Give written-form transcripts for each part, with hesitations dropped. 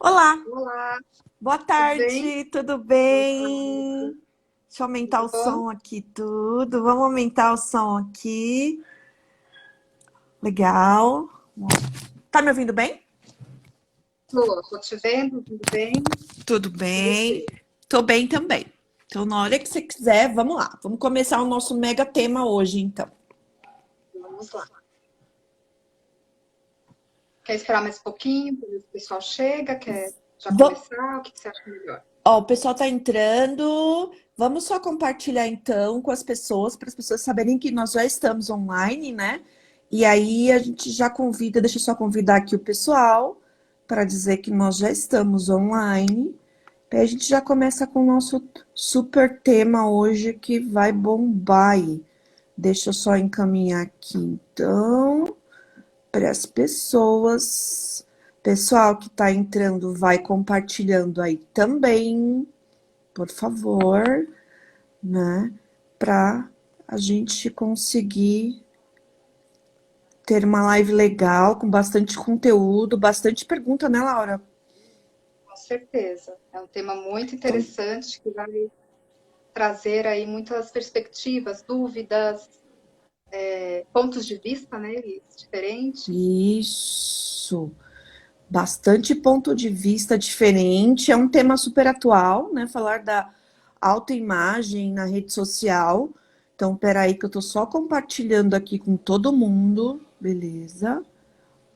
Olá, Olá, boa tudo bem? tarde, tudo Boa tarde, bem? Deixa eu aumentar tudo o bom? som aqui, tudo. Vamos aumentar o som aqui. Legal. Tá me ouvindo bem? Tô te vendo, tudo bem? Tudo E bem. você? Tô bem também. Então, na hora que você quiser, vamos lá. Vamos começar o nosso mega tema hoje, então. Vamos lá. Quer esperar mais um pouquinho para ver se o pessoal chega? Quer já Va- começar? O que você acha melhor? Ó, o pessoal tá entrando. Vamos só compartilhar então com as pessoas, para as pessoas saberem que nós já estamos online, né? E aí a gente já convida, deixa eu só convidar aqui o pessoal para dizer que nós já estamos online. Aí a gente já começa com o nosso super tema hoje que vai bombar aí. Deixa eu só encaminhar aqui então para as pessoas. Pessoal que está entrando, vai compartilhando aí também, por favor, né? Para a gente conseguir ter uma live legal, com bastante conteúdo, bastante pergunta, né, Laura? Com certeza. É um tema muito Então, interessante que vai trazer aí muitas perspectivas, dúvidas, pontos de vista, né, Elis, diferentes. isso. Bastante ponto de vista diferente. É um tema super atual, né? Falar da autoimagem na rede social. Então, peraí que eu tô só compartilhando aqui com todo mundo. Beleza.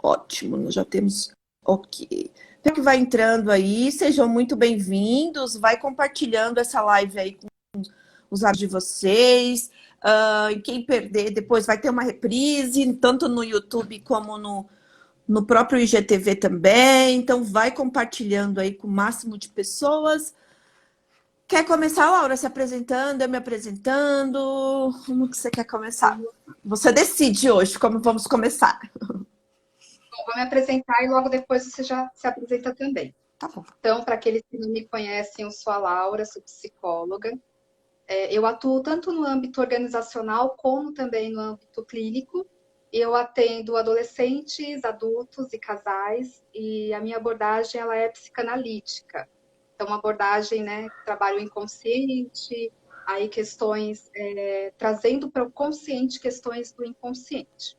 Ótimo, nós já temos. Ok. Então, que vai entrando aí, sejam muito bem-vindos. Vai compartilhando essa live aí com os amigos de vocês. E quem perder, depois vai ter uma reprise, tanto no YouTube como no próprio IGTV também. Então, vai compartilhando aí com o máximo de pessoas. Quer começar, Laura, se apresentando, eu me apresentando? Como que você quer começar? Vamos, Você decide hoje como vamos começar. vou me apresentar e logo depois você já se apresenta também. Tá bom. Então, para aqueles que não me conhecem, eu sou a Laura, sou psicóloga. Eu atuo tanto no âmbito organizacional como também no âmbito clínico. Eu atendo adolescentes, adultos e casais, e a minha abordagem ela é psicanalítica. Então, uma abordagem, né, que trabalha o inconsciente, aí questões, trazendo para o consciente questões do inconsciente.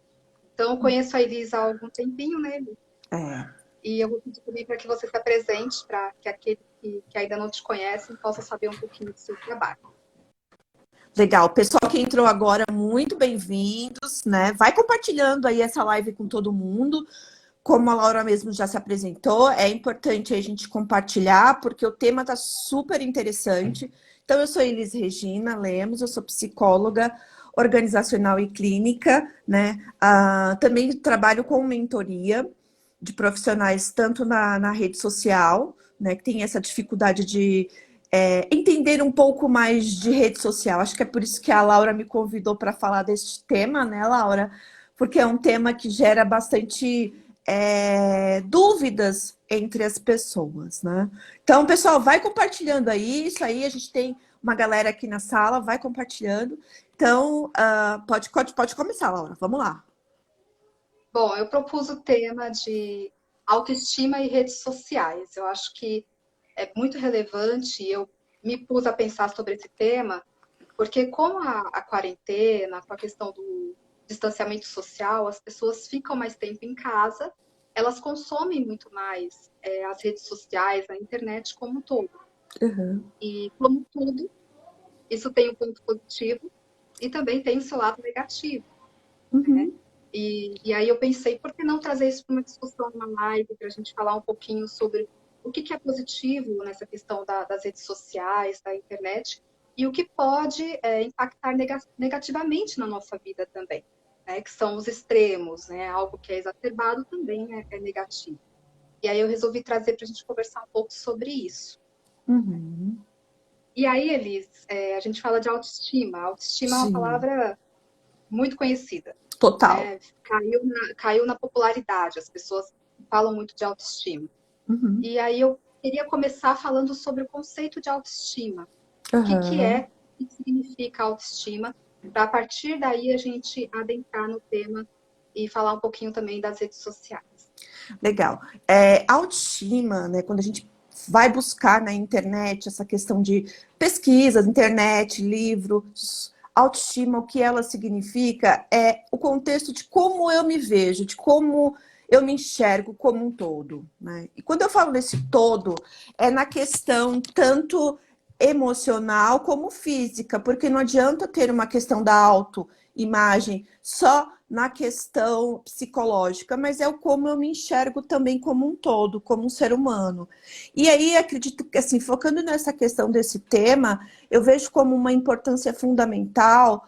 Então, eu conheço a Elisa há algum tempinho, né, Elisa? É, E eu vou pedir também para que você se apresente, para que aqueles que ainda não te conhecem possam saber um pouquinho do seu trabalho. legal. Pessoal que entrou agora, muito bem-vindos, né? Vai compartilhando aí essa live com todo mundo. Como a Laura mesmo já se apresentou, é importante a gente compartilhar, porque o tema está super interessante. Então, eu sou Elis Regina Lemos, eu sou psicóloga organizacional e clínica, né? Também trabalho com mentoria de profissionais, tanto na rede social, né? Que tem essa dificuldade de entender um pouco mais de rede social. Acho que é por isso que a Laura me convidou para falar desse tema, né, Laura? Porque é um tema que gera bastante dúvidas entre as pessoas, né? Então, pessoal, vai compartilhando aí, isso aí, a gente tem uma galera aqui na sala, vai compartilhando. Então, pode começar, Laura, vamos lá. Bom, eu propus o tema de autoestima e redes sociais. Eu acho que é muito relevante e eu me pus a pensar sobre esse tema, porque com a quarentena, com a questão do distanciamento social, as pessoas ficam mais tempo em casa, elas consomem muito mais as redes sociais, a internet como um todo. Uhum. E como tudo, isso tem um ponto positivo e também tem o seu lado negativo. Uhum. E aí eu pensei, por que não trazer isso para uma discussão na live, para a gente falar um pouquinho sobre o que é positivo nessa questão das redes sociais, da internet, e o que pode impactar negativamente na nossa vida também, né? Que são os extremos, né? Algo que é exacerbado também é negativo. E aí eu resolvi trazer para a gente conversar um pouco sobre isso. Uhum. E aí, Elis, a gente fala de autoestima. Autoestima é uma Sim, palavra muito conhecida, total. né? Caiu na popularidade, as pessoas falam muito de autoestima. Uhum. E aí eu queria começar falando sobre o conceito de autoestima. O que Uhum. é, o que significa autoestima, para a partir daí a gente adentrar no tema e falar um pouquinho também das redes sociais. Legal. Autoestima, né? Quando a gente vai buscar na internet essa questão de pesquisas, internet, livros, autoestima, o que ela significa é o contexto de como eu me vejo, de como eu me enxergo como um todo, né? E quando eu falo desse todo, é na questão tanto emocional como física, porque não adianta ter uma questão da autoimagem só na questão psicológica, mas é o como eu me enxergo também como um todo, como um ser humano. E aí acredito que, assim, focando nessa questão desse tema, eu vejo como uma importância fundamental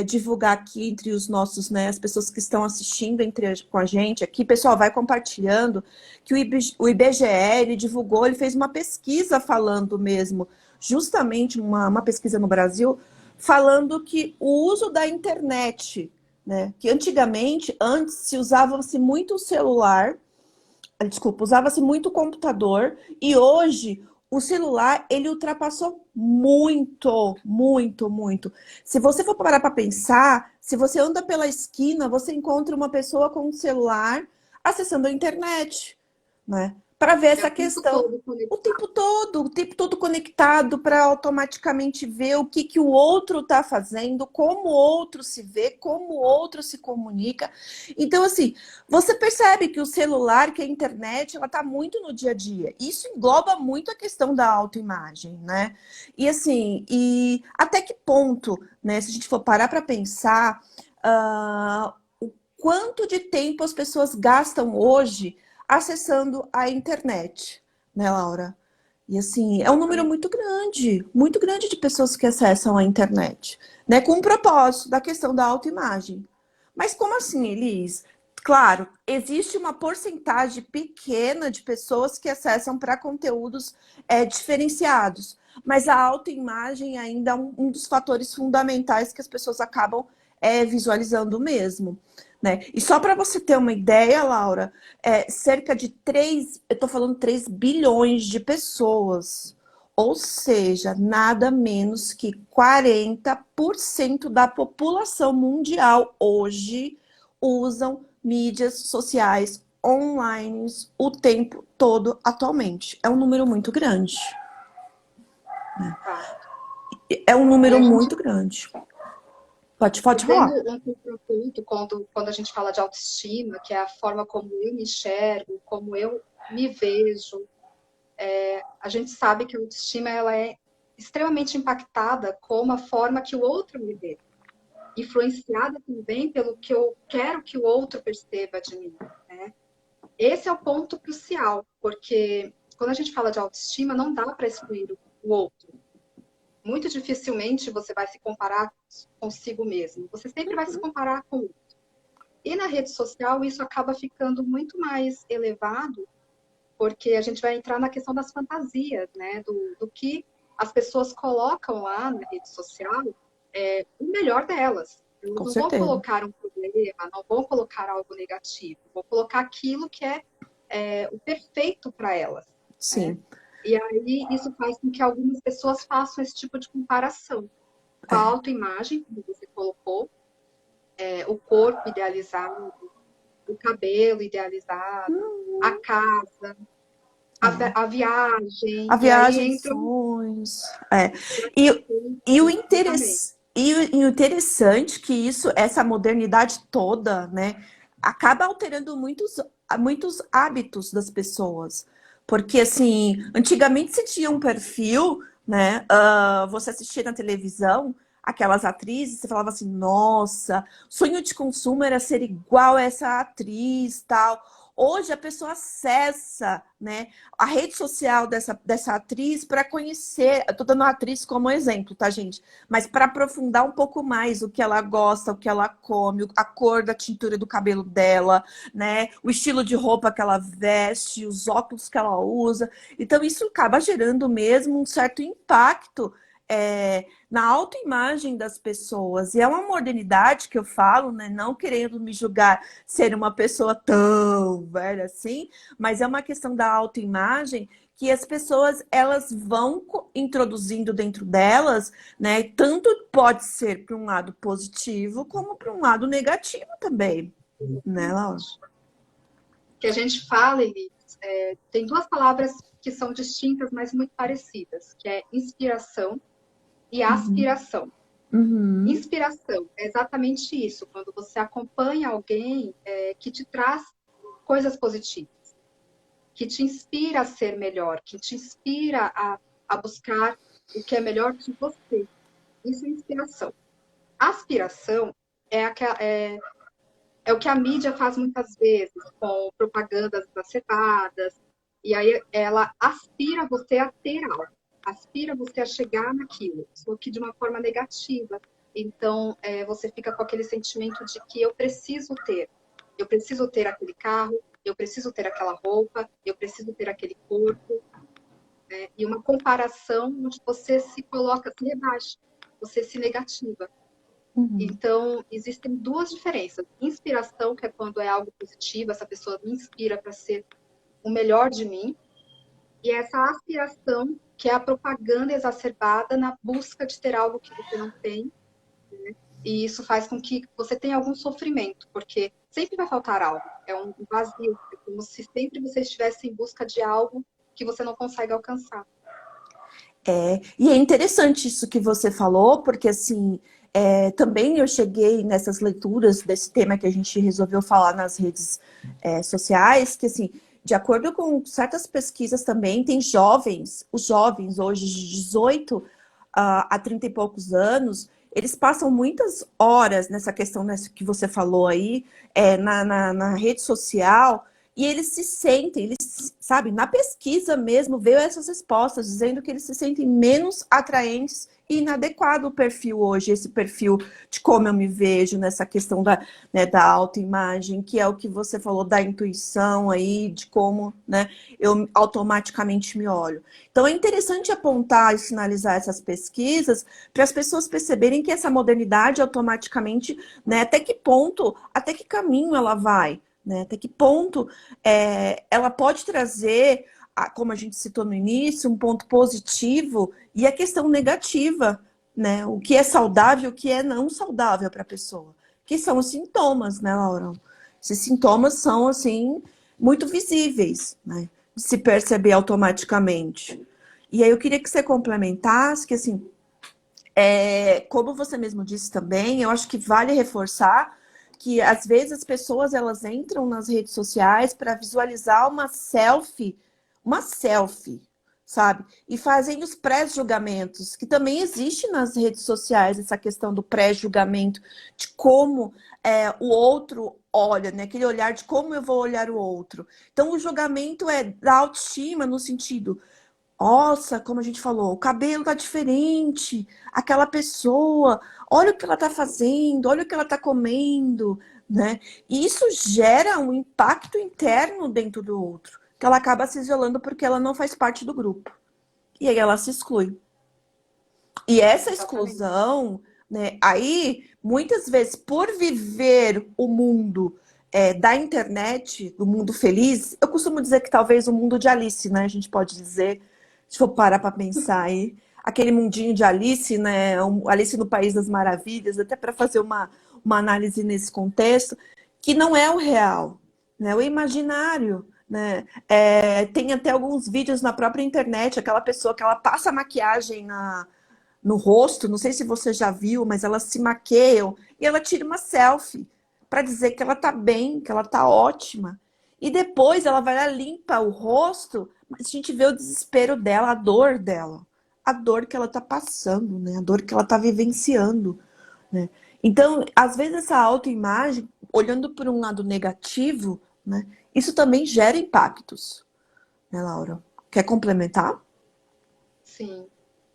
divulgar aqui entre os nossos, né, as pessoas que estão assistindo com a gente aqui, pessoal, vai compartilhando, que o IBGE, ele divulgou, ele fez uma pesquisa falando mesmo, justamente uma pesquisa no Brasil, falando que o uso da internet, né? Que antigamente, antes se usava-se muito o celular, desculpa, usava-se muito o computador, e hoje o celular ele ultrapassou muito, muito, muito. Se você for parar para pensar, se você anda pela esquina, você encontra uma pessoa com um celular acessando a internet, né? Para ver É essa o tempo questão todo conectado. o tempo todo conectado para automaticamente ver o que o outro está fazendo, como o outro se vê, como o outro se comunica. Então, assim, você percebe que o celular, que a internet, ela está muito no dia a dia. Isso engloba muito a questão da autoimagem, né? E assim, e até que ponto, né? Se a gente for parar para pensar, o quanto de tempo as pessoas gastam hoje acessando a internet, né, Laura? E assim, é um número muito grande de pessoas que acessam a internet, né? Com o propósito da questão da autoimagem. Mas como assim, Elis? Claro, existe uma porcentagem pequena de pessoas que acessam para conteúdos diferenciados, mas a autoimagem ainda é um dos fatores fundamentais que as pessoas acabam visualizando mesmo. Né? E só para você ter uma ideia, Laura, cerca de 3, eu estou falando 3 bilhões de pessoas, ou seja, nada menos que 40% da população mundial hoje usam mídias sociais online o tempo todo atualmente. É um número muito grande. Tá? É um E número a gente, muito grande. Pode trazendo falar. um contraponto, quando a gente fala de autoestima, que é a forma como eu me enxergo, como eu me vejo, a gente sabe que a autoestima ela é extremamente impactada com a forma que o outro me vê, influenciada também pelo que eu quero que o outro perceba de mim, né? Esse é o ponto crucial, porque quando a gente fala de autoestima, não dá para excluir o outro. Muito dificilmente você vai se comparar consigo mesmo. Você sempre vai se comparar com o outro. E na rede social, isso acaba ficando muito mais elevado, porque a gente vai entrar na questão das fantasias, né? Do que as pessoas colocam lá na rede social, o melhor delas. Elas Com não vão certeza. colocar um problema, não vão colocar algo negativo, vão colocar aquilo que é o perfeito para elas, né? Sim. E aí isso faz com que algumas pessoas façam esse tipo de comparação com a É. autoimagem, como você colocou, o corpo idealizado, o cabelo idealizado, a casa, a A viagem, e aí viagem, entram sonhos. É. os E, e, o comportamentos. e o interessante que isso, essa modernidade toda, né, acaba alterando muitos hábitos das pessoas. Porque, assim, antigamente você tinha um perfil, né, você assistia na televisão aquelas atrizes, você falava assim, nossa, sonho de consumo era ser igual a essa atriz, tal. Hoje a pessoa acessa, né, a rede social dessa atriz para conhecer. Eu estou dando a atriz como exemplo, tá, gente? Mas para aprofundar um pouco mais o que ela gosta, o que ela come, a cor da tintura do cabelo dela, né? O estilo de roupa que ela veste, os óculos que ela usa. Então, isso acaba gerando mesmo um certo impacto. Na autoimagem das pessoas. E é uma modernidade que eu falo, né? Não querendo me julgar ser uma pessoa tão velha assim, mas é uma questão da autoimagem que as pessoas elas vão introduzindo dentro delas, né? Tanto pode ser para um lado positivo como para um lado negativo também, né, Laura? que a gente fala, Elis, tem duas palavras que são distintas, mas muito parecidas, que é inspiração e Uhum, aspiração. uhum, Inspiração é exatamente isso, quando você acompanha alguém que te traz coisas positivas, que te inspira a ser melhor, que te inspira a buscar o que é melhor de você. Isso é inspiração. Aspiração é o que a mídia faz muitas vezes, com propagandas exacerbadas, e aí ela aspira você a ter algo, aspira você a chegar naquilo, só que de uma forma negativa. Então, você fica com aquele sentimento de que eu preciso ter aquele carro, eu preciso ter aquela roupa, eu preciso ter aquele corpo, né? E uma comparação onde você se coloca, se rebaixa, você se negativa. uhum. Então, existem duas diferenças. Inspiração, que é quando é algo positivo, essa pessoa me inspira para ser o melhor de mim, e essa aspiração, que é a propaganda exacerbada na busca de ter algo que você não tem, e isso faz com que você tenha algum sofrimento, porque sempre vai faltar algo, é um vazio, é como se sempre você estivesse em busca de algo que você não consegue alcançar. E é interessante isso que você falou, porque assim, também eu cheguei nessas leituras desse tema que a gente resolveu falar nas redes sociais, que assim, de acordo com certas pesquisas também, tem jovens, os jovens hoje de 18 a 30 e poucos anos, eles passam muitas horas nessa questão que você falou aí, na rede social, e eles se sentem, eles, sabe, na pesquisa mesmo veio essas respostas, dizendo que eles se sentem menos atraentes e inadequado o perfil hoje, esse perfil de como eu me vejo nessa questão da autoimagem, que é o que você falou da intuição aí, de como, né, eu automaticamente me olho. Então é interessante apontar e sinalizar essas pesquisas para as pessoas perceberem que essa modernidade automaticamente, né, até que ponto, até que caminho ela vai, né? Até que ponto ela pode trazer, como a gente citou no início, um ponto positivo e a questão negativa, né? O que é saudável e o que é não saudável para a pessoa. Que são os sintomas, né, Laura? Esses sintomas são, assim, muito visíveis, né? De se perceber automaticamente. E aí eu queria que você complementasse que, assim, como você mesmo disse também, eu acho que vale reforçar que às vezes as pessoas elas entram nas redes sociais para visualizar uma selfie, sabe? E fazem os pré-julgamentos, que também existe nas redes sociais essa questão do pré-julgamento, de como o outro olha, né? Aquele olhar de como eu vou olhar o outro. Então o julgamento é da autoestima no sentido nossa, como a gente falou, o cabelo tá diferente, aquela pessoa, olha o que ela tá fazendo, olha o que ela tá comendo, né? E isso gera um impacto interno dentro do outro, que ela acaba se isolando porque ela não faz parte do grupo. E aí ela se exclui. E essa Exatamente. exclusão, né, aí, muitas vezes, por viver o mundo da internet, do mundo feliz, eu costumo dizer que talvez o mundo de Alice, né? A gente pode dizer, se for parar para pensar aí, aquele mundinho de Alice, né? Alice no País das Maravilhas, até para fazer uma análise nesse contexto, que não é o real, né? O imaginário. Né? Tem até alguns vídeos na própria internet, aquela pessoa que ela passa maquiagem no rosto, não sei se você já viu, mas elas se maqueiam e ela tira uma selfie para dizer que ela tá bem, que ela tá ótima. E depois ela vai lá, limpa o rosto, mas a gente vê o desespero dela, a dor que ela tá passando, né? A dor que ela tá vivenciando, né? Então, às vezes essa autoimagem, olhando por um lado negativo, né? Isso também gera impactos, né, Laura? Quer complementar? Sim,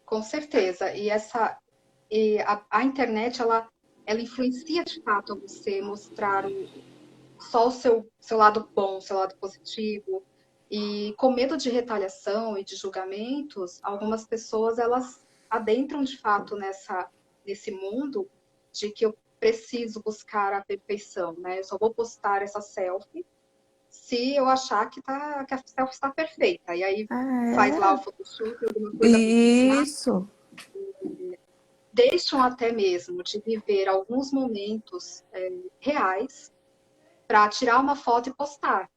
com certeza. E a internet, ela influencia de fato a você mostrar só o seu lado bom, o seu lado positivo. E com medo de retaliação e de julgamentos, algumas pessoas elas adentram de fato nesse mundo de que eu preciso buscar a perfeição, né? Eu só vou postar essa selfie se eu achar que a selfie está perfeita. E aí faz lá o É, Photoshop, alguma coisa para postar. isso. Deixam até mesmo de viver alguns momentos reais para tirar uma foto e postar.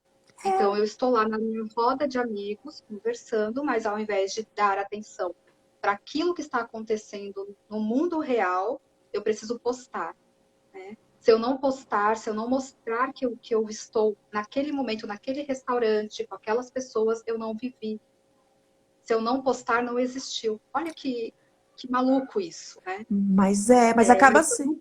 Então, eu estou lá na minha roda de amigos, conversando, mas ao invés de dar atenção para aquilo que está acontecendo no mundo real, eu preciso postar, né? Se eu não postar, se eu não mostrar que eu estou naquele momento, naquele restaurante, com aquelas pessoas, eu não vivi. Se eu não postar, não existiu. Olha que maluco isso, né? Mas acaba Mas assim.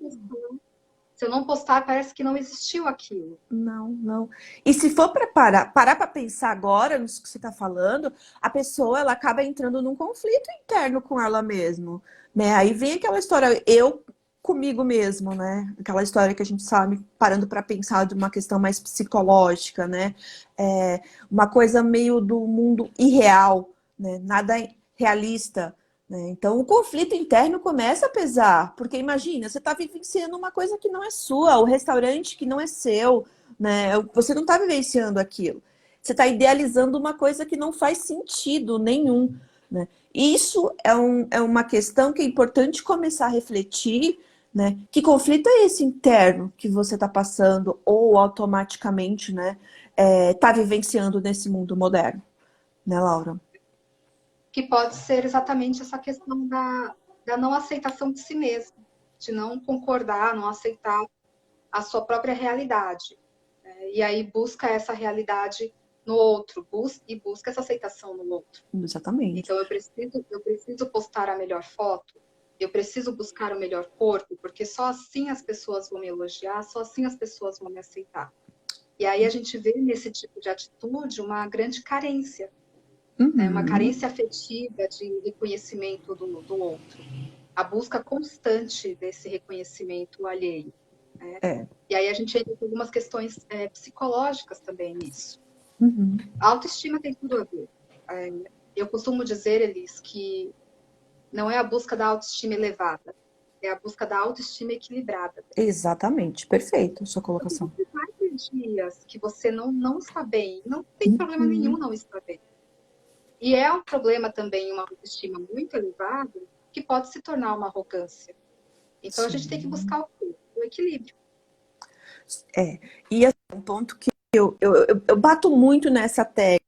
se eu não postar, parece que não existiu aquilo. Não, não. E se for para parar para pensar agora nisso que você está falando, a pessoa ela acaba entrando num conflito interno com ela mesma, né? Aí vem aquela história, eu comigo mesmo, né? Aquela história que a gente sabe, parando para pensar de uma questão mais psicológica, né? É, uma coisa meio do mundo irreal, né? Nada realista. Né? Então, o conflito interno começa a pesar, porque imagina, você está vivenciando uma coisa que não é sua, o restaurante que não é seu, né? Você não está vivenciando aquilo. Você está idealizando uma coisa que não faz sentido nenhum, né? Isso é uma questão que é importante começar a refletir, né? Que conflito é esse interno que você está passando ou automaticamente, né? Tá vivenciando nesse mundo moderno, né, Laura? Que pode ser exatamente essa questão da não aceitação de si mesmo, de não concordar, não aceitar a sua própria realidade. E aí busca essa realidade no outro, busca essa aceitação no outro. Exatamente. Então eu preciso postar a melhor foto, eu preciso buscar o melhor corpo, porque só assim as pessoas vão me elogiar, só assim as pessoas vão me aceitar. E aí a gente vê nesse tipo de atitude uma grande carência, né? Uma Uhum. carência afetiva de reconhecimento do outro, a busca constante desse reconhecimento alheio, né? É. E aí a gente entra com algumas questões psicológicas também nisso. Uhum. A autoestima tem tudo a ver. Eu costumo dizer, Elis, que não é a busca da autoestima elevada, é a busca da autoestima equilibrada. Exatamente, perfeito a sua Porque colocação. você vai ter dias que você não está bem, não tem problema nenhum Uhum. não estar bem. E é um problema também uma autoestima muito elevada que pode se tornar uma arrogância. Então a gente tem que Sim. buscar o quê? O equilíbrio. É. E assim, um ponto que eu bato muito nessa tecla,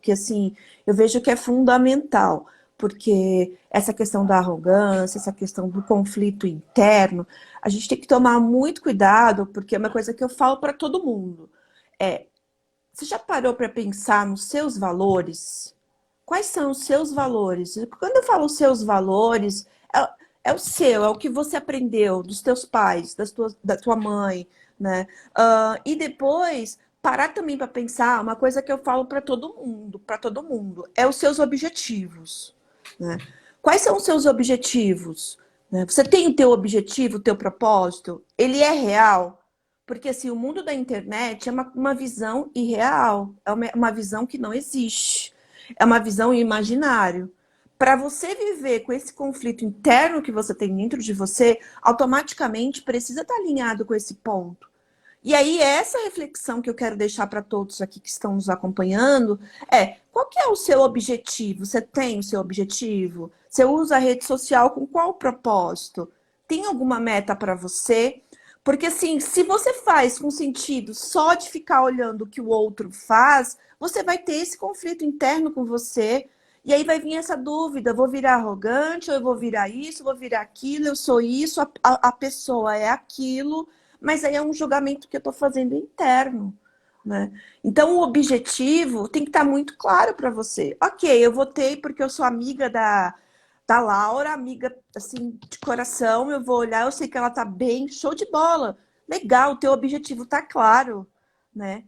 que assim, eu vejo que é fundamental, porque essa questão da arrogância, essa questão do conflito interno, a gente tem que tomar muito cuidado, porque é uma coisa que eu falo para todo mundo. É, você já parou para pensar nos seus valores? Quais são os seus valores? Quando eu falo seus valores, é o seu, é o que você aprendeu dos teus pais, da tua mãe, né? E depois parar também para pensar uma coisa que eu falo para todo mundo, é os seus objetivos, né? Quais são os seus objetivos? Né? Você tem o teu objetivo, o teu propósito? Ele é real? Porque assim, o mundo da internet é uma visão irreal, é uma visão que não existe. É uma visão imaginário. Para você viver com esse conflito interno que você tem dentro de você, automaticamente precisa estar alinhado com esse ponto. E aí, essa reflexão que eu quero deixar para todos aqui que estão nos acompanhando é: qual que é o seu objetivo? Você tem o seu objetivo? Você usa a rede social com qual propósito? Tem alguma meta para você? Porque assim, se você faz com sentido só de ficar olhando o que o outro faz, você vai ter esse conflito interno com você. E aí vai vir essa dúvida: vou virar arrogante, ou eu vou virar isso, vou virar aquilo, eu sou isso, a pessoa é aquilo, mas aí é um julgamento que eu estou fazendo interno. Né? Então, o objetivo tem que estar muito claro para você. Ok, eu votei porque eu sou amiga da Laura, amiga assim de coração, eu vou olhar, eu sei que ela tá bem, show de bola. Legal, o teu objetivo tá claro, né?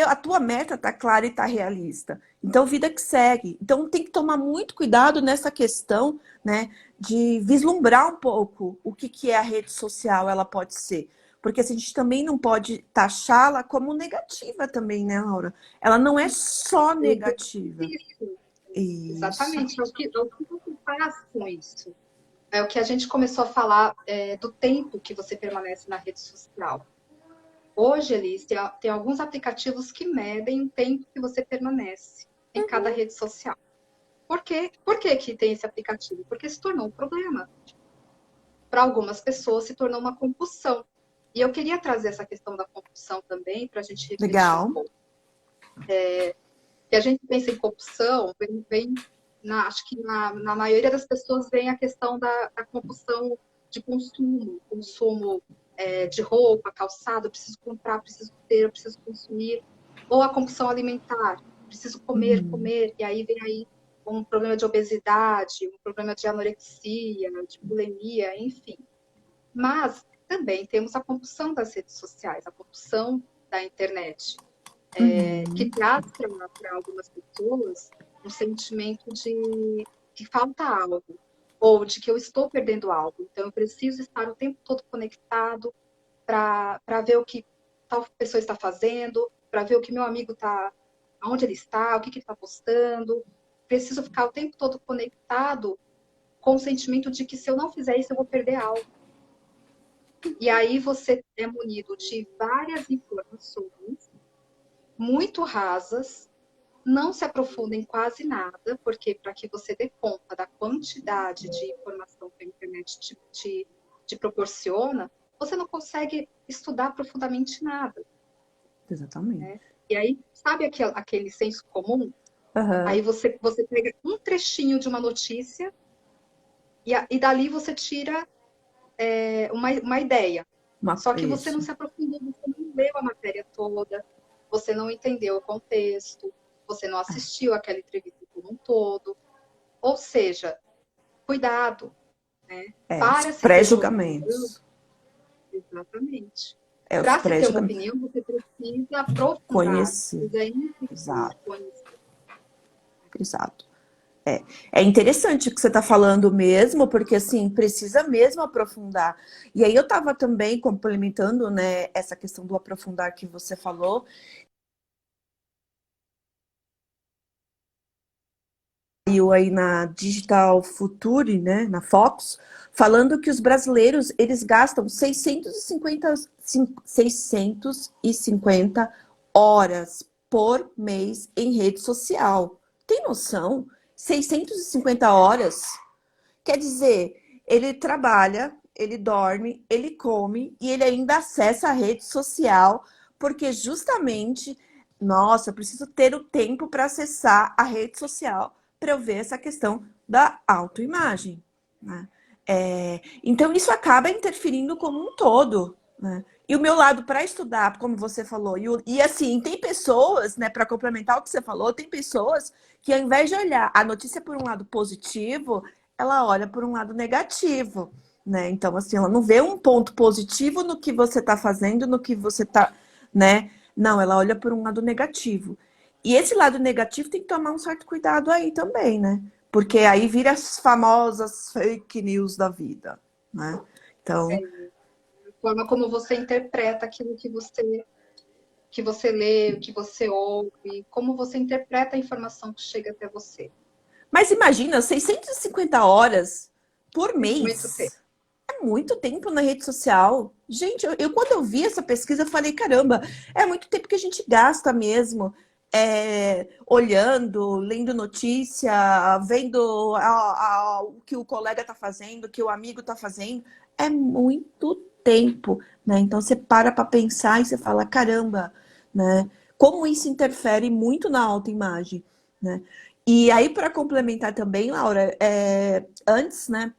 A tua meta tá clara e tá realista. Então, vida que segue. Então, tem que tomar muito cuidado nessa questão, né, de vislumbrar um pouco o que é a rede social, ela pode ser. Porque assim, a gente também não pode taxá-la como negativa também, né, Laura? Ela não é só negativa. Isso, Isso. exatamente. É o que você faz com isso. É o que a gente começou a falar do tempo que você permanece na rede social. Hoje, Elis, tem alguns aplicativos que medem o tempo que você permanece em cada rede social. Por quê? Por que que tem esse aplicativo? Porque se tornou um problema. Para algumas pessoas se tornou uma compulsão. E eu queria trazer essa questão da compulsão também, para a gente refletir um Legal. pouco. Que a gente pensa em compulsão, acho que na maioria das pessoas vem a questão da compulsão de consumo de roupa, calçado, eu preciso comprar, preciso ter, eu preciso consumir, ou a compulsão alimentar, preciso comer, Uhum. comer, e aí vem aí um problema de obesidade, um problema de anorexia, de bulimia, enfim. Mas também temos a compulsão das redes sociais, a compulsão da internet, que Uhum. traz para algumas pessoas um sentimento de que falta algo, ou de que eu estou perdendo algo. Então, eu preciso estar o tempo todo conectado para ver o que tal pessoa está fazendo, para ver o que meu amigo está, aonde ele está, o que ele está postando. Preciso ficar o tempo todo conectado com o sentimento de que se eu não fizer isso, eu vou perder algo. E aí você é munido de várias informações muito rasas, não se aprofunda em quase nada, porque para que você dê conta da quantidade de informação que a internet te proporciona, você não consegue estudar profundamente nada, né? Exatamente. E aí, sabe aquele senso comum? Aham. Aí você pega um trechinho de uma notícia e dali você tira uma ideia. Só que você não Isso. se aprofundou, você não leu a matéria toda, você não entendeu o contexto, você não assistiu aquela entrevista como um todo. Ou seja, cuidado, né? Os Para se ter uma opinião, pré-julgamentos. exatamente. Os Para se ter uma pré-julgamentos. opinião, você precisa aprofundar, Conhecer. precisa entender, Exato, conhecer. exato. É interessante o que você está falando mesmo, porque assim, precisa mesmo aprofundar. E aí eu estava também complementando, né, essa questão do aprofundar que você falou. Saiu aí na Digital Future, né, na Fox, falando que os brasileiros, eles gastam 650 horas por mês em rede social. Tem noção? 650 horas? Quer dizer, ele trabalha, ele dorme, ele come e ele ainda acessa a rede social, porque justamente, nossa, eu preciso ter o tempo para acessar a rede social para eu ver essa questão da autoimagem, né? Então, isso acaba interferindo como um todo, né? E o meu lado para estudar, como você falou, e assim, tem pessoas, né, para complementar o que você falou, tem pessoas que ao invés de olhar a notícia por um lado positivo, ela olha por um lado negativo, né? Então, assim, ela não vê um ponto positivo no que você está fazendo, no que você está, né? Não, ela olha por um lado negativo. E esse lado negativo tem que tomar um certo cuidado aí também, né? Porque aí vira as famosas fake news da vida, né? Então, A forma como você interpreta aquilo que você lê, que você ouve, como você interpreta a informação que chega até você. mas imagina, 650 horas por Muito tempo. mês. É muito tempo na rede social. Gente, quando eu vi essa pesquisa, eu falei, caramba, é muito tempo que a gente gasta mesmo. Olhando, lendo notícia, vendo o que o colega está fazendo, o que o amigo está fazendo. É muito tempo, né? Então você para pensar e você fala, caramba, né? Como isso interfere muito na autoimagem, né? E aí, para complementar também, Laura, antes, né,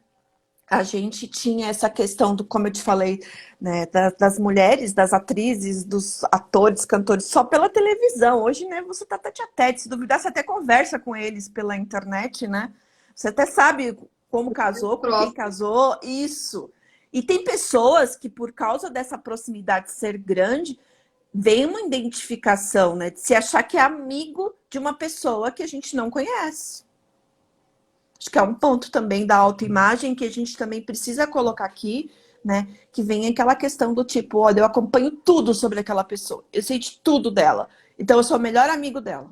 a gente tinha essa questão do, como eu te falei, né, das mulheres, das atrizes, dos atores, cantores, só pela televisão. Hoje, né, você tá tete a tete, se duvidar, você até conversa com eles pela internet, né? Você até sabe como casou, com quem Próximo. casou, isso. E tem pessoas que, por causa dessa proximidade ser grande, vem uma identificação, né, de se achar que é amigo de uma pessoa que a gente não conhece. Acho que é um ponto também da autoimagem que a gente também precisa colocar aqui, né? Que vem aquela questão do tipo, olha, eu acompanho tudo sobre aquela pessoa, eu sei de tudo dela, então eu sou o melhor amigo dela.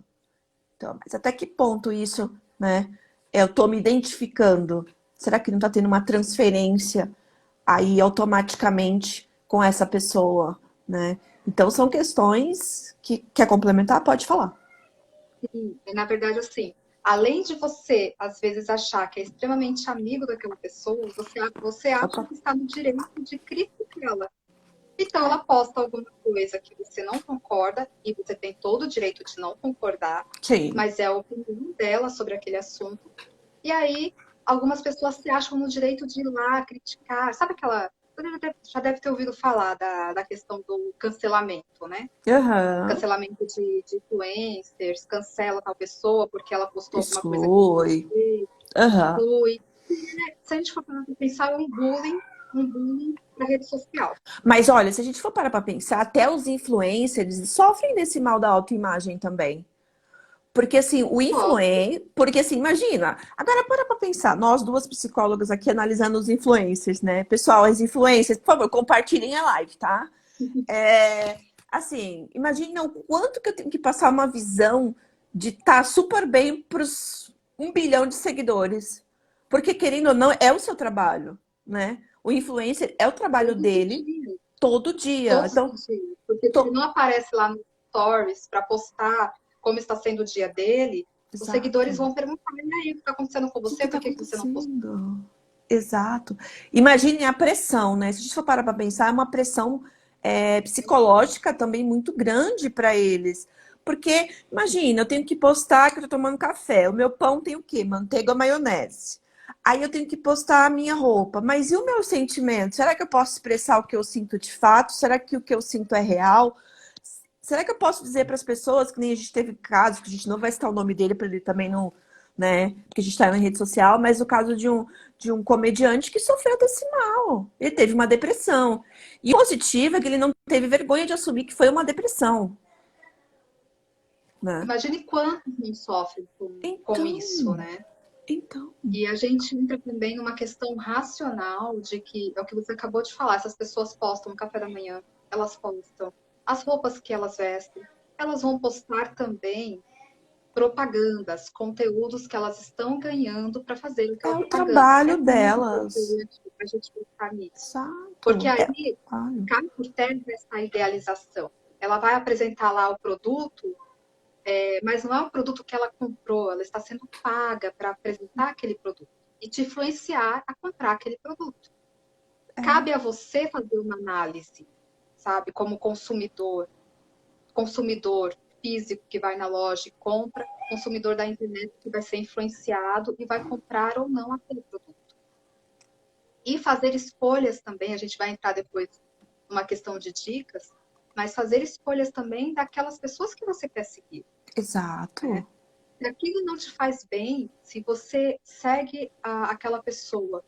Então, mas até que ponto isso, né? Eu tô me identificando? Será que não tá tendo uma transferência aí automaticamente com essa pessoa, né? Então são questões que quer complementar? Pode falar. Sim, na verdade, assim, além de você, às vezes, achar que é extremamente amigo daquela pessoa, você acha Opa. que está no direito de criticá-la. Então, ela posta alguma coisa que você não concorda, e você tem todo o direito de não concordar, Sim. mas é a opinião dela sobre aquele assunto. E aí, algumas pessoas se acham no direito de ir lá criticar. Sabe aquela. Você já deve ter ouvido falar da questão do cancelamento, né? Aham. Cancelamento de influencers, cancela tal pessoa porque ela postou alguma coisa que não Exclui. gostei, Aham. exclui. Se a gente for parar pra pensar, é um bullying na rede social. Mas olha, se a gente for parar pra pensar, até os influencers sofrem desse mal da autoimagem também. Porque assim, porque assim, imagina, agora para pra pensar, nós duas psicólogas aqui analisando os influencers, né? Pessoal, as influencers, por favor, compartilhem a live, tá? É, assim, imagina o quanto que eu tenho que passar uma visão de estar super bem pros 1 bilhão de seguidores. Porque, querendo ou não, é o seu trabalho, né? O influencer é o trabalho Todos os dele dias, todo dia. todos Então, os dias. Porque se ele to... não aparece lá no Stories para postar como está sendo o dia dele, os seguidores exato. vão perguntar: e aí, o que está acontecendo com O que você? está Por que você não postou? acontecendo? Exato. Imagine a pressão, né? Se a gente for parar para pensar, é uma pressão psicológica também muito grande para eles. Porque, imagina, eu tenho que postar que eu tô tomando café. O meu pão tem o quê? Manteiga ou maionese. Aí eu tenho que postar a minha roupa. Mas e o meu sentimento? Será que eu posso expressar o que eu sinto de fato? Será que o que eu sinto é real? Será que eu posso dizer para as pessoas, que nem a gente teve casos, que a gente não vai citar o nome dele para ele também não, né? Porque a gente está na rede social, mas o caso de um comediante que sofreu desse mal. Ele teve uma depressão. E o positivo é que ele não teve vergonha de assumir que foi uma depressão, né? Imagine quantos não sofrem com isso, Então, né? então, E a gente entra também numa questão racional de que, é o que você acabou de falar, essas pessoas postam no café da manhã, elas postam as roupas que elas vestem, elas vão postar também propagandas, conteúdos que elas estão ganhando para fazer é aquela o propaganda. É trabalho muito delas. importante a gente pensar nisso. Porque Exato. É o aí trabalho. cai por terra essa idealização. Ela vai apresentar lá o produto, mas não é um produto que ela comprou, ela está sendo paga para apresentar aquele produto e te influenciar a comprar aquele produto. É, Cabe a você fazer uma análise, sabe, como consumidor físico que vai na loja e compra, consumidor da internet que vai ser influenciado e vai comprar ou não aquele produto. E fazer escolhas também, a gente vai entrar depois numa questão de dicas, mas fazer escolhas também daquelas pessoas que você quer seguir. Né? exato. Se aquilo não te faz bem, se você segue aquela pessoa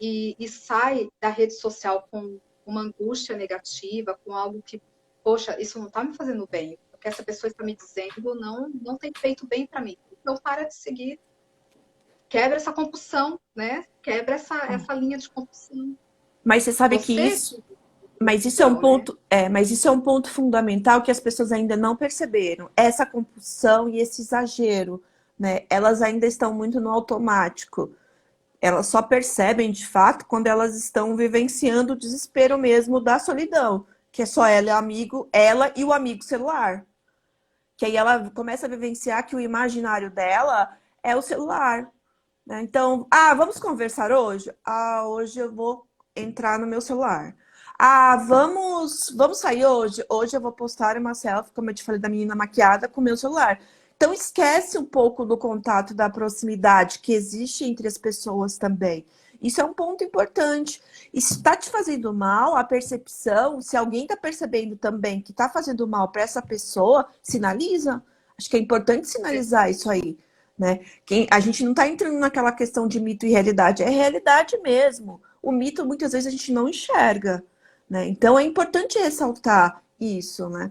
e sai da rede social com uma angústia negativa, com algo que, poxa, isso não está me fazendo bem, o que essa pessoa está me dizendo não tem feito bem para mim. Então, para de seguir, quebra essa compulsão, né? Quebra essa linha de compulsão. Mas você sabe que Você isso, tem mas isso é um decisão, né? ponto, mas isso é um ponto fundamental que as pessoas ainda não perceberam. Essa compulsão e esse exagero, né? Elas ainda estão muito no automático. Elas só percebem de fato quando elas estão vivenciando o desespero mesmo da solidão, que é só ela e o amigo, ela e o amigo celular. Que aí ela começa a vivenciar que o imaginário dela é o celular, né? Então, vamos conversar hoje? Hoje eu vou entrar no meu celular. Vamos sair hoje? Hoje eu vou postar uma selfie, como eu te falei, da menina maquiada com o meu celular. Então, esquece um pouco do contato, da proximidade que existe entre as pessoas também. Isso é um ponto importante. E se está te fazendo mal, a percepção, se alguém está percebendo também que está fazendo mal para essa pessoa, sinaliza. Acho que é importante sinalizar isso aí, né? A gente não está entrando naquela questão de mito e realidade, é realidade mesmo. O mito muitas vezes a gente não enxerga, né? Então é importante ressaltar isso, né?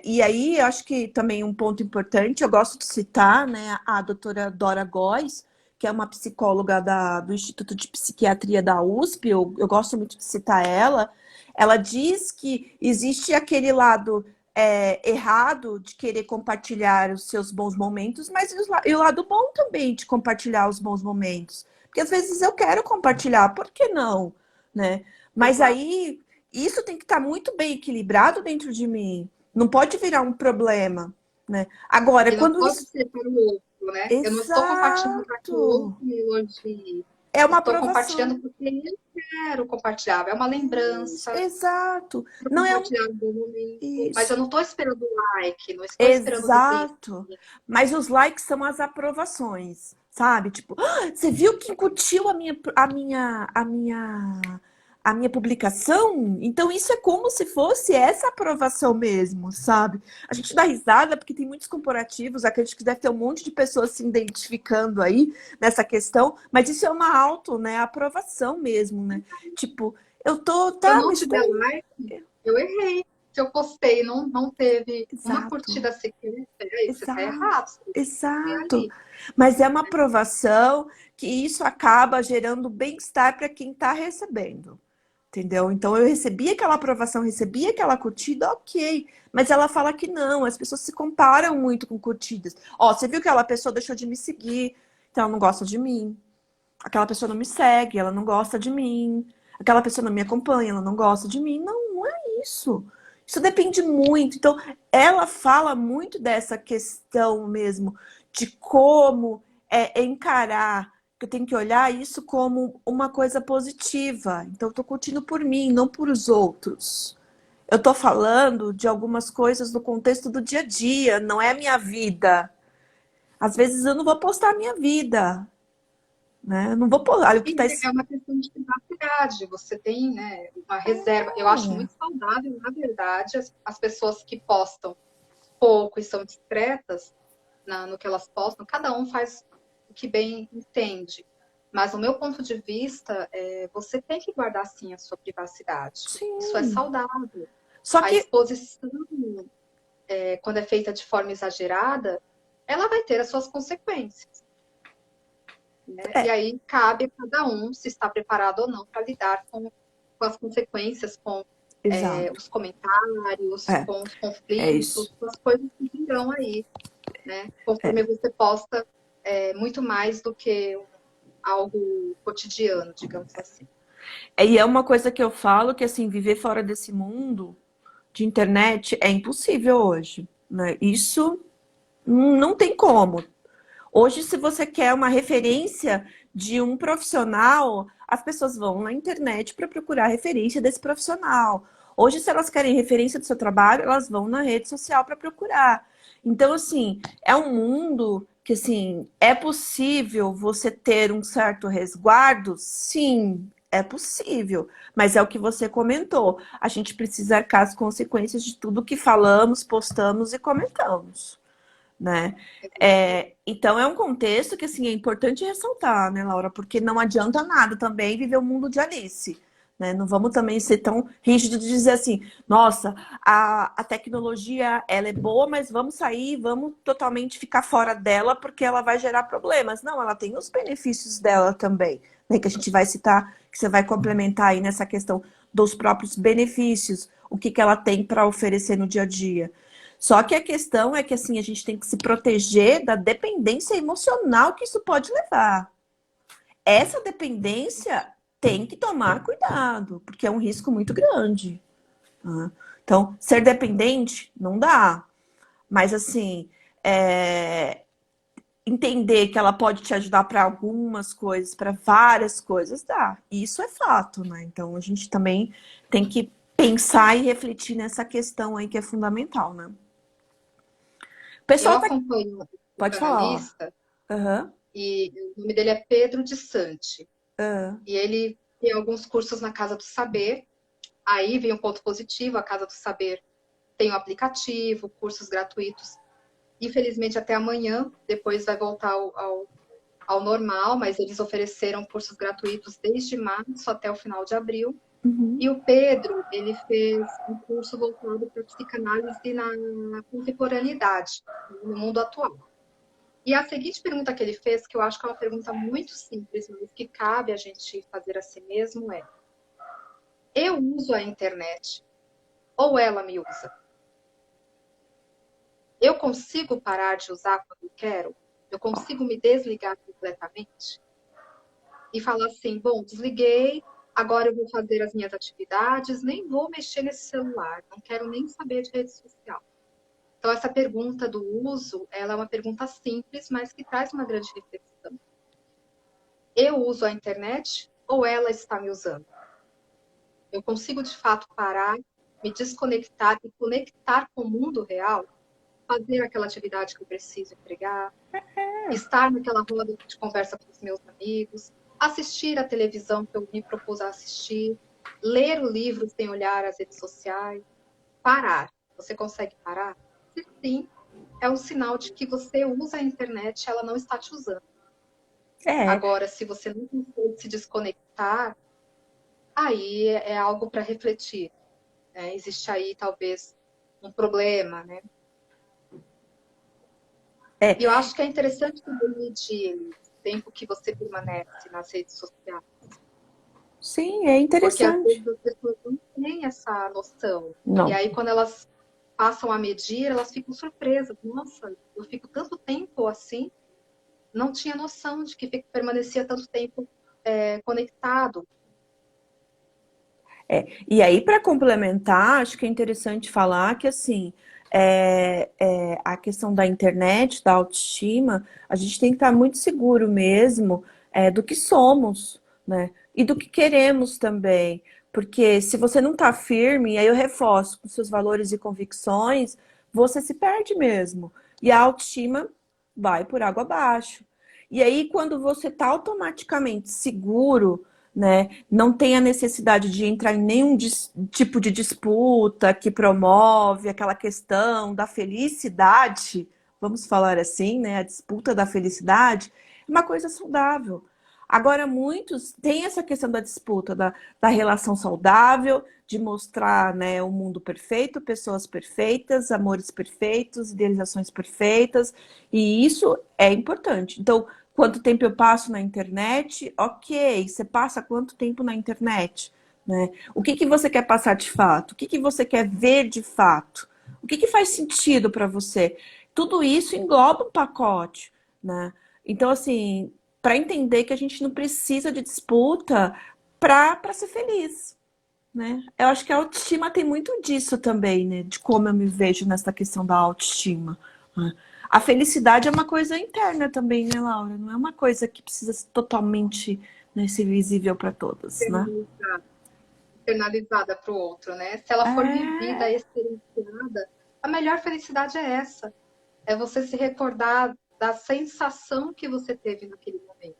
E aí, eu acho que também um ponto importante, eu gosto de citar, né, a doutora Dora Góes, que é uma psicóloga do Instituto de Psiquiatria da USP, eu gosto muito de citar ela. Ela diz que existe aquele lado errado de querer compartilhar os seus bons momentos, mas e o lado bom também de compartilhar os bons momentos. Porque às vezes eu quero compartilhar, por que não? Né? Mas Exato. aí isso tem que estar muito bem equilibrado dentro de mim. Não pode virar um problema, né? Agora, E não quando pode isso. ser para o outro, né? Eu não estou compartilhando para que o outro Exato! me elogie. É uma Estou compartilhando aprovação. porque eu quero compartilhar. É uma Isso, lembrança exato. para Não é um. compartilhar um bom momento. Mas eu Isso. não estou esperando like, não estou esperando retweet. Exato. Mas os likes são as aprovações, sabe? Tipo, "Ah, você viu que incutiu a minha publicação? Então isso é como se fosse essa aprovação mesmo, sabe? A gente dá risada porque tem muitos comparativos, acredito que deve ter um monte de pessoas se identificando aí nessa questão, mas isso é uma né, aprovação mesmo, né? Tipo, eu tô, Se eu tá, não mas tiver tô. like, eu errei. Se eu postei e não teve uma Exato. curtida sequer, peraí, você está Exato, errado. Você tem exato. ali. Mas é uma aprovação que isso acaba gerando bem-estar para quem está recebendo. Entendeu? Então eu recebi aquela aprovação, recebi aquela curtida, ok. Mas ela fala que não, as pessoas se comparam muito com curtidas. Ó, você viu que aquela pessoa deixou de me seguir, então ela não gosta de mim. Aquela pessoa não me segue, ela não gosta de mim. Aquela pessoa não me acompanha, ela não gosta de mim. Não, não é isso. Isso depende muito. Então, ela fala muito dessa questão mesmo de como encarar, que eu tenho que olhar isso como uma coisa positiva. Então, eu estou curtindo por mim, não por os outros. Eu estou falando de algumas coisas no contexto do dia a dia, não é a minha vida. Às vezes eu não vou postar a minha vida, né? Eu não vou postar. Olha o que tá. E é uma questão de privacidade. Você tem, né, uma reserva. Eu acho muito saudável, na verdade, as pessoas que postam pouco e são discretas no que elas postam, cada um faz o que bem entende. Mas, no meu ponto de vista, você tem que guardar, sim, a sua privacidade. Isso é Sim. saudável. Só A que. exposição, quando é feita de forma exagerada, ela vai ter as suas consequências. Né? E É, aí cabe a cada um se está preparado ou não para lidar com as consequências, com exato. os comentários, É, com os é conflitos, isso. com as coisas que virão aí, né? É. Conforme você posta muito mais do que algo cotidiano, digamos assim. E é uma coisa que eu falo que assim, viver fora desse mundo de internet é impossível hoje, né? Isso não tem como. Hoje, se você quer uma referência de um profissional, as pessoas vão na internet para procurar referência desse profissional. Hoje, se elas querem referência do seu trabalho, elas vão na rede social para procurar. Então, assim, é um mundo que, assim, é possível você ter um certo resguardo? Sim, é possível. Mas é o que você comentou. A gente precisa arcar as consequências de tudo que falamos, postamos e comentamos, né? Então é um contexto que assim é importante ressaltar, né, Laura? Porque não adianta nada também viver o mundo de Alice, né? Não vamos também ser tão rígidos de dizer assim, nossa, a tecnologia ela é boa, mas vamos sair, vamos totalmente ficar fora dela porque ela vai gerar problemas. Não, ela tem os benefícios dela também, né? Que a gente vai citar, que você vai complementar aí nessa questão dos próprios benefícios, o que ela tem para oferecer no dia a dia. Só que a questão é que assim, a gente tem que se proteger da dependência emocional que isso pode levar. Essa dependência tem que tomar cuidado, porque é um risco muito grande. Tá? Então, ser dependente não dá. Mas assim, entender que ela pode te ajudar para algumas coisas, para várias coisas, dá. E isso é fato, né? Então a gente também tem que pensar e refletir nessa questão aí que é fundamental, né? O Eu pessoal tá. acompanho o Pode falar. canalista Aham. e o nome dele é Pedro de Sante. Uhum. E ele tem alguns cursos na Casa do Saber. Aí vem um ponto positivo, a Casa do Saber tem o aplicativo, cursos gratuitos. Infelizmente, até amanhã, depois vai voltar ao normal, mas eles ofereceram cursos gratuitos desde março até o final de abril. Uhum. E o Pedro, ele fez um curso voltado para psicanálise na contemporaneidade, no mundo atual. E a seguinte pergunta que ele fez, que eu acho que é uma pergunta muito simples, mas que cabe a gente fazer a si mesmo, é: eu uso a internet ou ela me usa? Eu consigo parar de usar quando eu quero? Eu consigo me desligar completamente? E falar assim, bom, desliguei, agora eu vou fazer as minhas atividades, nem vou mexer nesse celular, não quero nem saber de rede social. Então, essa pergunta do uso, ela é uma pergunta simples, mas que traz uma grande reflexão. Eu uso a internet ou ela está me usando? Eu consigo, de fato, parar, me desconectar e conectar com o mundo real? Fazer aquela atividade que eu preciso entregar, estar naquela roda de conversa com os meus amigos, assistir a televisão que eu me propus a assistir, ler o livro sem olhar as redes sociais, parar. Você consegue parar? Se sim, é um sinal de que você usa a internet, ela não está te usando. É, Agora, se você não consegue se desconectar, aí é algo para refletir, né? Existe aí talvez um problema, né? E eu é, acho que é interessante também medir o tempo que você permanece nas redes sociais, sim, é porque às interessante. vezes as pessoas não têm essa noção. E Não. aí, quando elas passam a medir, elas ficam surpresas. Nossa, eu fico tanto tempo assim, não tinha noção de que permanecia tanto tempo conectado. E aí, para complementar, acho que é interessante falar que, assim, a questão da internet, da autoestima, a gente tem que estar muito seguro mesmo do que somos, né? E do que queremos também. Porque se você não está firme, e aí eu reforço com seus valores e convicções, você se perde mesmo. E a autoestima vai por água abaixo. E aí, quando você está automaticamente seguro, né? Não tem a necessidade de entrar em nenhum tipo de disputa que promove aquela questão da felicidade, vamos falar assim, né? A disputa da felicidade é uma coisa saudável. Agora, muitos têm essa questão da disputa, da relação saudável, de mostrar, né, o mundo perfeito, pessoas perfeitas, amores perfeitos, idealizações perfeitas, e isso é importante. Então, quanto tempo eu passo na internet? Ok, você passa quanto tempo na internet? Né? O que você quer passar de fato? O que você quer ver de fato? O que faz sentido para você? Tudo isso engloba um pacote, né? Então, assim, para entender que a gente não precisa de disputa para ser feliz, né? Eu acho que a autoestima tem muito disso também, né? De como eu me vejo nessa questão da autoestima. Né? A felicidade é uma coisa interna também, né, Laura? Não é uma coisa que precisa ser totalmente, né, ser visível para todos, né? Internalizada para o outro, né? Se ela for vivida, É, experienciada, a melhor felicidade é essa. É você se recordar da sensação que você teve naquele momento.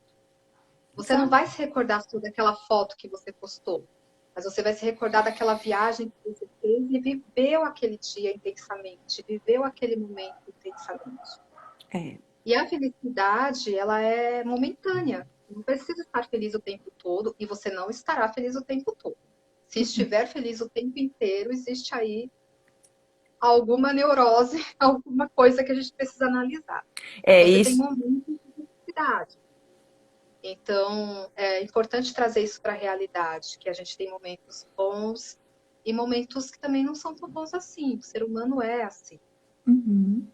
Você não vai exato. se recordar só daquela foto que você postou, mas você vai se recordar daquela viagem que você fez e viveu aquele dia intensamente, viveu aquele momento intensamente. É. E a felicidade, ela é momentânea. Não precisa estar feliz o tempo todo e você não estará feliz o tempo todo. Se estiver feliz o tempo inteiro, existe aí alguma neurose, alguma coisa que a gente precisa analisar. É Você tem isso. momentos de felicidade. Então, é importante trazer isso para a realidade, que a gente tem momentos bons e momentos que também não são tão bons assim. O ser humano é assim. Uhum.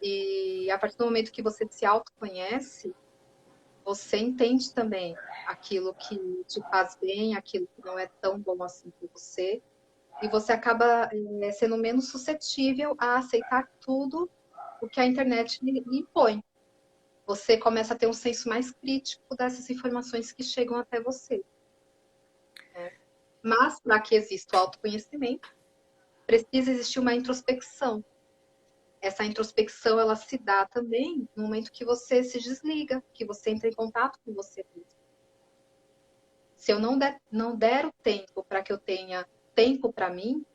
E a partir do momento que você se autoconhece, você entende também aquilo que te faz bem, aquilo que não é tão bom assim para você, e você acaba sendo menos suscetível a aceitar tudo o que a internet lhe impõe. Você começa a ter um senso mais crítico dessas informações que chegam até você. Mas, para que exista o autoconhecimento, precisa existir uma introspecção. Essa introspecção, ela se dá também no momento que você se desliga, que você entra em contato com você mesmo. Se eu não der o tempo para que eu tenha tempo para mim,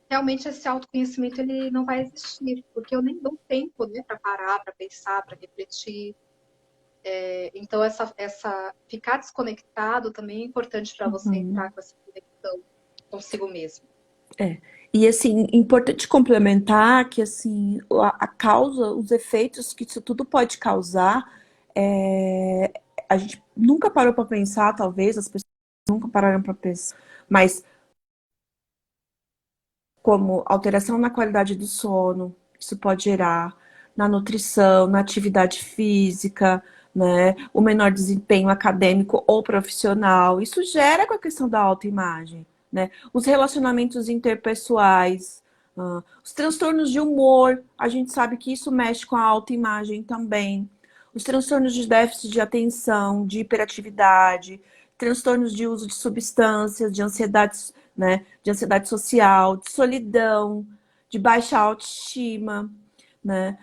realmente esse autoconhecimento ele não vai existir, porque eu nem dou tempo, né, para parar, para pensar, para refletir. Então, essa ficar desconectado também é importante para você Uhum. entrar com essa conexão consigo mesmo. É. E assim, importante complementar que assim, a causa, os efeitos que isso tudo pode causar, é, a gente nunca parou para pensar, talvez as pessoas nunca pararam para pensar, mas como alteração na qualidade do sono, isso pode gerar na nutrição, na atividade física, né, o menor desempenho acadêmico ou profissional. Isso gera com a questão da autoimagem, né? Os relacionamentos interpessoais, os transtornos de humor, a gente sabe que isso mexe com a autoimagem também. os transtornos de déficit de atenção, de hiperatividade, transtornos de uso de substâncias, de ansiedade, né, de ansiedade social, de solidão, de baixa autoestima, né,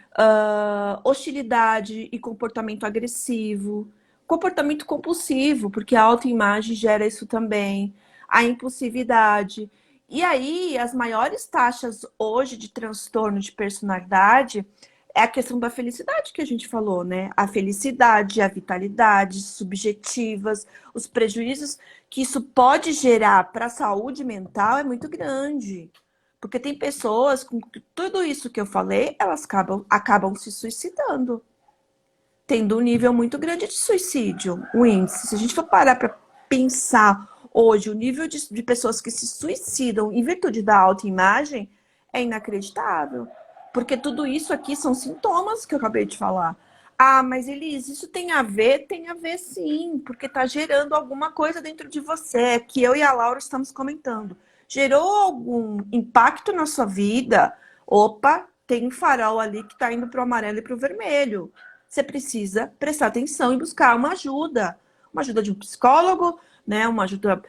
hostilidade e comportamento agressivo, comportamento compulsivo, porque a autoimagem gera isso também, a impulsividade. E aí, as maiores taxas hoje de transtorno de personalidade é a questão da felicidade que a gente falou, né? A felicidade, a vitalidade subjetivas, os prejuízos que isso pode gerar para a saúde mental é muito grande. Porque tem pessoas com tudo isso que eu falei, elas acabam se suicidando, tendo um nível muito grande de suicídio, o índice. Se a gente for parar para pensar hoje, o nível de pessoas que se suicidam em virtude da autoimagem é inacreditável. Porque tudo isso aqui são sintomas que eu acabei de falar. Ah, mas Elis, isso tem a ver? Tem a ver sim, porque está gerando alguma coisa dentro de você, que eu e a Laura estamos comentando. Gerou algum impacto na sua vida? Opa, tem um farol ali que está indo para o amarelo e para o vermelho. Você precisa prestar atenção e buscar uma ajuda de um psicólogo, né? Uma ajuda,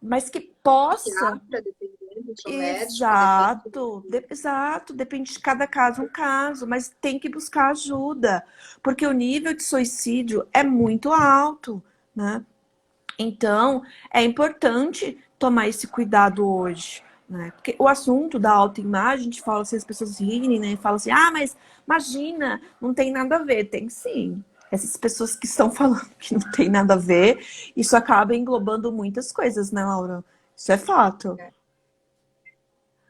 mas que possa. Psiquiatra, dependendo de um médico, depende. Exato, depende de cada caso um caso, mas tem que buscar ajuda, porque o nível de suicídio é muito alto, né? Então, é importante tomar esse cuidado hoje, né? Porque o assunto da autoimagem, a gente fala assim, as pessoas riem, né? Falam assim, ah, mas imagina, não tem nada a ver. Tem sim. Essas pessoas que estão falando que não tem nada a ver, isso acaba englobando muitas coisas, né, Laura? Isso é fato. Né?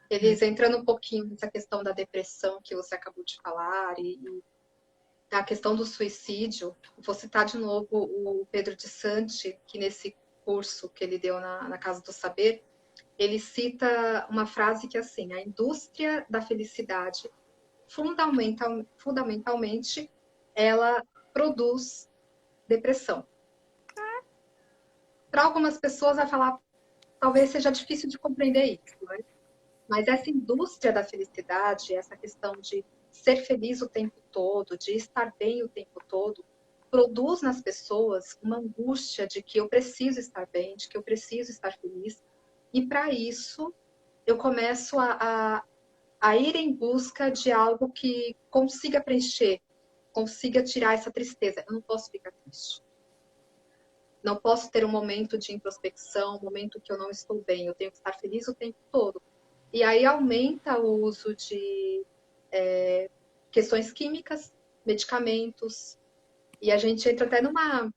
Eles entrando um pouquinho nessa questão da depressão que você acabou de falar e a questão do suicídio, vou citar de novo o Pedro de Santi, que nesse curso que ele deu na Casa do Saber, ele cita uma frase que é assim: a indústria da felicidade, fundamentalmente, ela produz depressão. Para algumas pessoas vai falar, talvez seja difícil de compreender isso, né? Mas essa indústria da felicidade, essa questão de ser feliz o tempo todo, de estar bem o tempo todo, produz nas pessoas uma angústia de que eu preciso estar bem, de que eu preciso estar feliz. E para isso, eu começo a ir em busca de algo que consiga preencher, consiga tirar essa tristeza. Eu não posso ficar triste. Não posso ter um momento de introspecção, um momento que eu não estou bem. Eu tenho que estar feliz o tempo todo. E aí aumenta o uso de questões químicas, medicamentos, e a gente entra até numa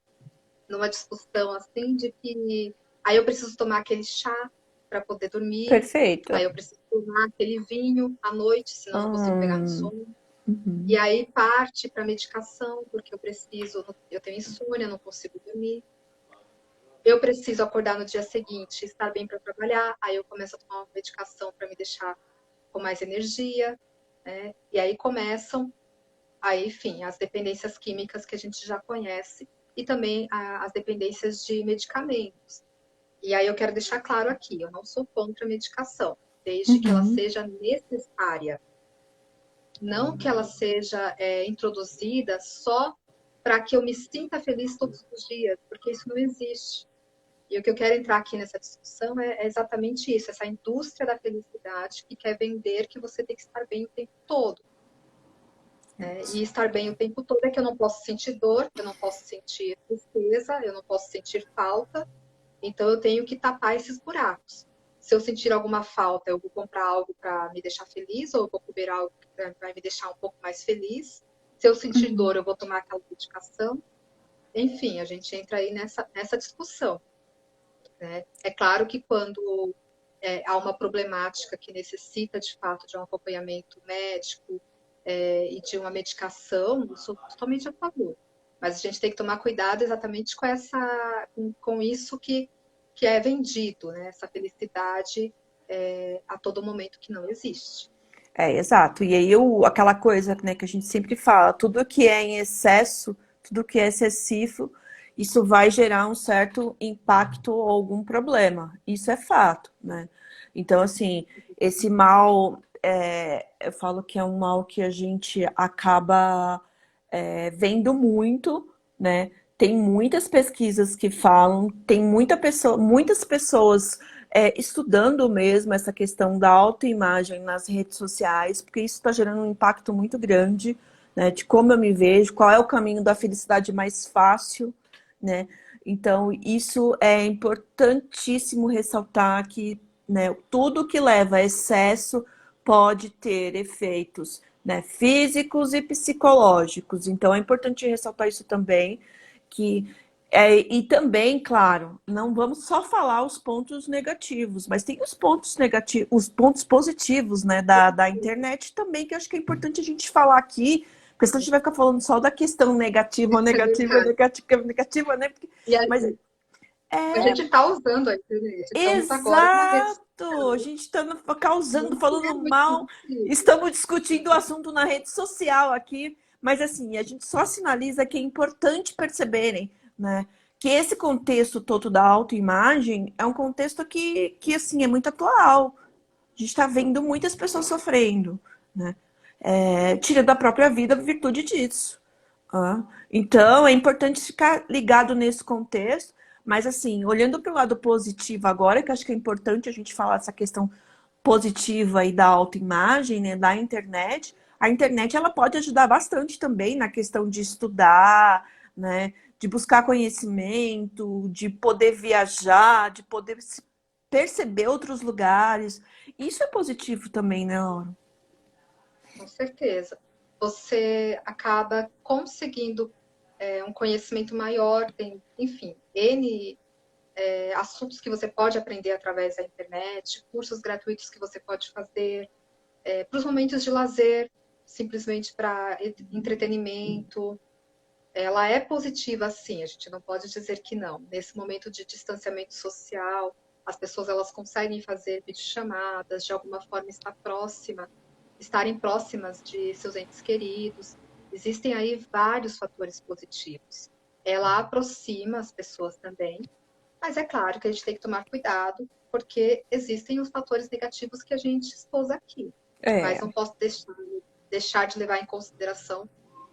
discussão assim de que aí eu preciso tomar aquele chá para poder dormir, aí Perfeito. eu preciso tomar aquele vinho à noite, senão eu não consigo pegar no sono. Uhum. E aí parte para medicação, porque eu tenho insônia, não consigo dormir. Eu preciso acordar no dia seguinte, estar bem para trabalhar, aí eu começo a tomar uma medicação para me deixar com mais energia, né? E aí começam, aí, enfim, as dependências químicas que a gente já conhece e também as dependências de medicamentos. E aí eu quero deixar claro aqui, eu não sou contra a medicação, desde que ela Uhum. seja necessária, não que ela seja introduzida só para que eu me sinta feliz todos os dias, porque isso não existe. E o que eu quero entrar aqui nessa discussão é exatamente isso, essa indústria da felicidade que quer vender que você tem que estar bem o tempo todo. Né? E estar bem o tempo todo é que eu não posso sentir dor, eu não posso sentir tristeza, eu não posso sentir falta, então eu tenho que tapar esses buracos. Se eu sentir alguma falta, eu vou comprar algo para me deixar feliz, ou eu vou comer algo que vai me deixar um pouco mais feliz. Se eu sentir dor, eu vou tomar aquela medicação. Enfim, a gente entra aí nessa discussão. Né? É claro que quando há uma problemática que necessita de fato de um acompanhamento médico e de uma medicação, eu sou totalmente a favor. Mas a gente tem que tomar cuidado exatamente com isso que é vendido, né? Essa felicidade a todo momento que não existe. Exato. E aí aquela coisa, né, que a gente sempre fala, tudo que é em excesso, tudo que é excessivo, isso vai gerar um certo impacto ou algum problema. Isso é fato, né? Então, assim, esse mal, eu falo que é um mal que a gente acaba vendo muito, né? Tem muitas pesquisas que falam, tem muitas pessoas estudando mesmo essa questão da autoimagem nas redes sociais, porque isso está gerando um impacto muito grande, né? De como eu me vejo, qual é o caminho da felicidade mais fácil, né? Então, isso é importantíssimo ressaltar que, né, tudo que leva a excesso pode ter efeitos, né, físicos e psicológicos. Então é importante ressaltar isso também, que e também, claro, não vamos só falar os pontos negativos, mas tem os pontos negativos, os pontos positivos, né, da internet também, que eu acho que é importante a gente falar aqui, porque senão a gente vai ficar falando só da questão negativa, É negativa, verdade. negativa, negativa, né? E Mas a gente está usando a internet. Estamos agora numa rede exato! A social gente está causando, que é falando muito mal, positiva. estamos discutindo o assunto na rede social aqui, mas assim, a gente só sinaliza que é importante perceberem, né, que esse contexto todo da autoimagem é um contexto que assim, é muito atual. A gente está vendo muitas pessoas sofrendo, né? Tira da própria vida a virtude disso. Então, é importante ficar ligado nesse contexto, mas assim, olhando para o lado positivo agora, que acho que é importante a gente falar essa questão positiva e da autoimagem, né, da internet, a internet ela pode ajudar bastante também na questão de estudar, né, de buscar conhecimento, de poder viajar, de poder perceber outros lugares. Isso é positivo também, né, Laura? Com certeza. Você acaba conseguindo um conhecimento maior, tem, enfim, N assuntos que você pode aprender através da internet, cursos gratuitos que você pode fazer, para os momentos de lazer, simplesmente para entretenimento. Ela é positiva, sim, a gente não pode dizer que não. Nesse momento de distanciamento social, as pessoas elas conseguem fazer videochamadas, de alguma forma estarem próximas de seus entes queridos. Existem aí vários fatores positivos. Ela aproxima as pessoas também, mas é claro que a gente tem que tomar cuidado, porque existem os fatores negativos que a gente expôs aqui. Mas É. não posso deixar de levar em consideração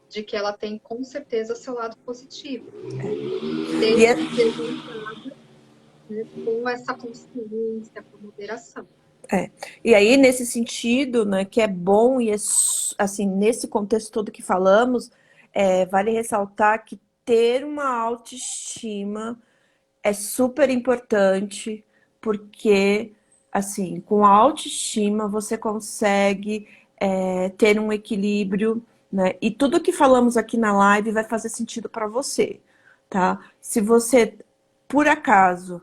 de que ela tem com certeza seu lado positivo, E desde é, que seja com essa consciência, com moderação. É. E aí, nesse sentido, né, que é bom, e assim, nesse contexto todo que falamos, vale ressaltar que ter uma autoestima é super importante, porque, assim, com a autoestima você consegue ter um equilíbrio, né? E tudo que falamos aqui na live vai fazer sentido para você, tá? Se você, por acaso,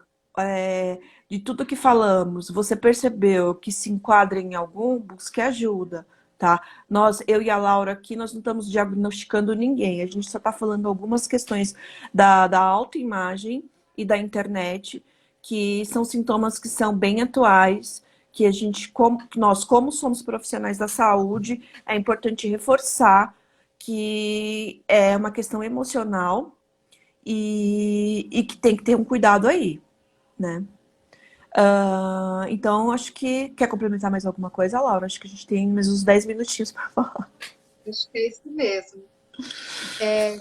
de tudo que falamos, você percebeu que se enquadra em algum, busque ajuda, tá? Eu e a Laura aqui, nós não estamos diagnosticando ninguém, a gente só está falando algumas questões da autoimagem e da internet, que são sintomas que são bem atuais, que nós, como somos profissionais da saúde, é importante reforçar que é uma questão emocional e que tem que ter um cuidado aí, né? Então, acho que. Quer complementar mais alguma coisa, Laura? Acho que a gente tem mais uns 10 minutinhos para falar. Acho que é isso mesmo. Tem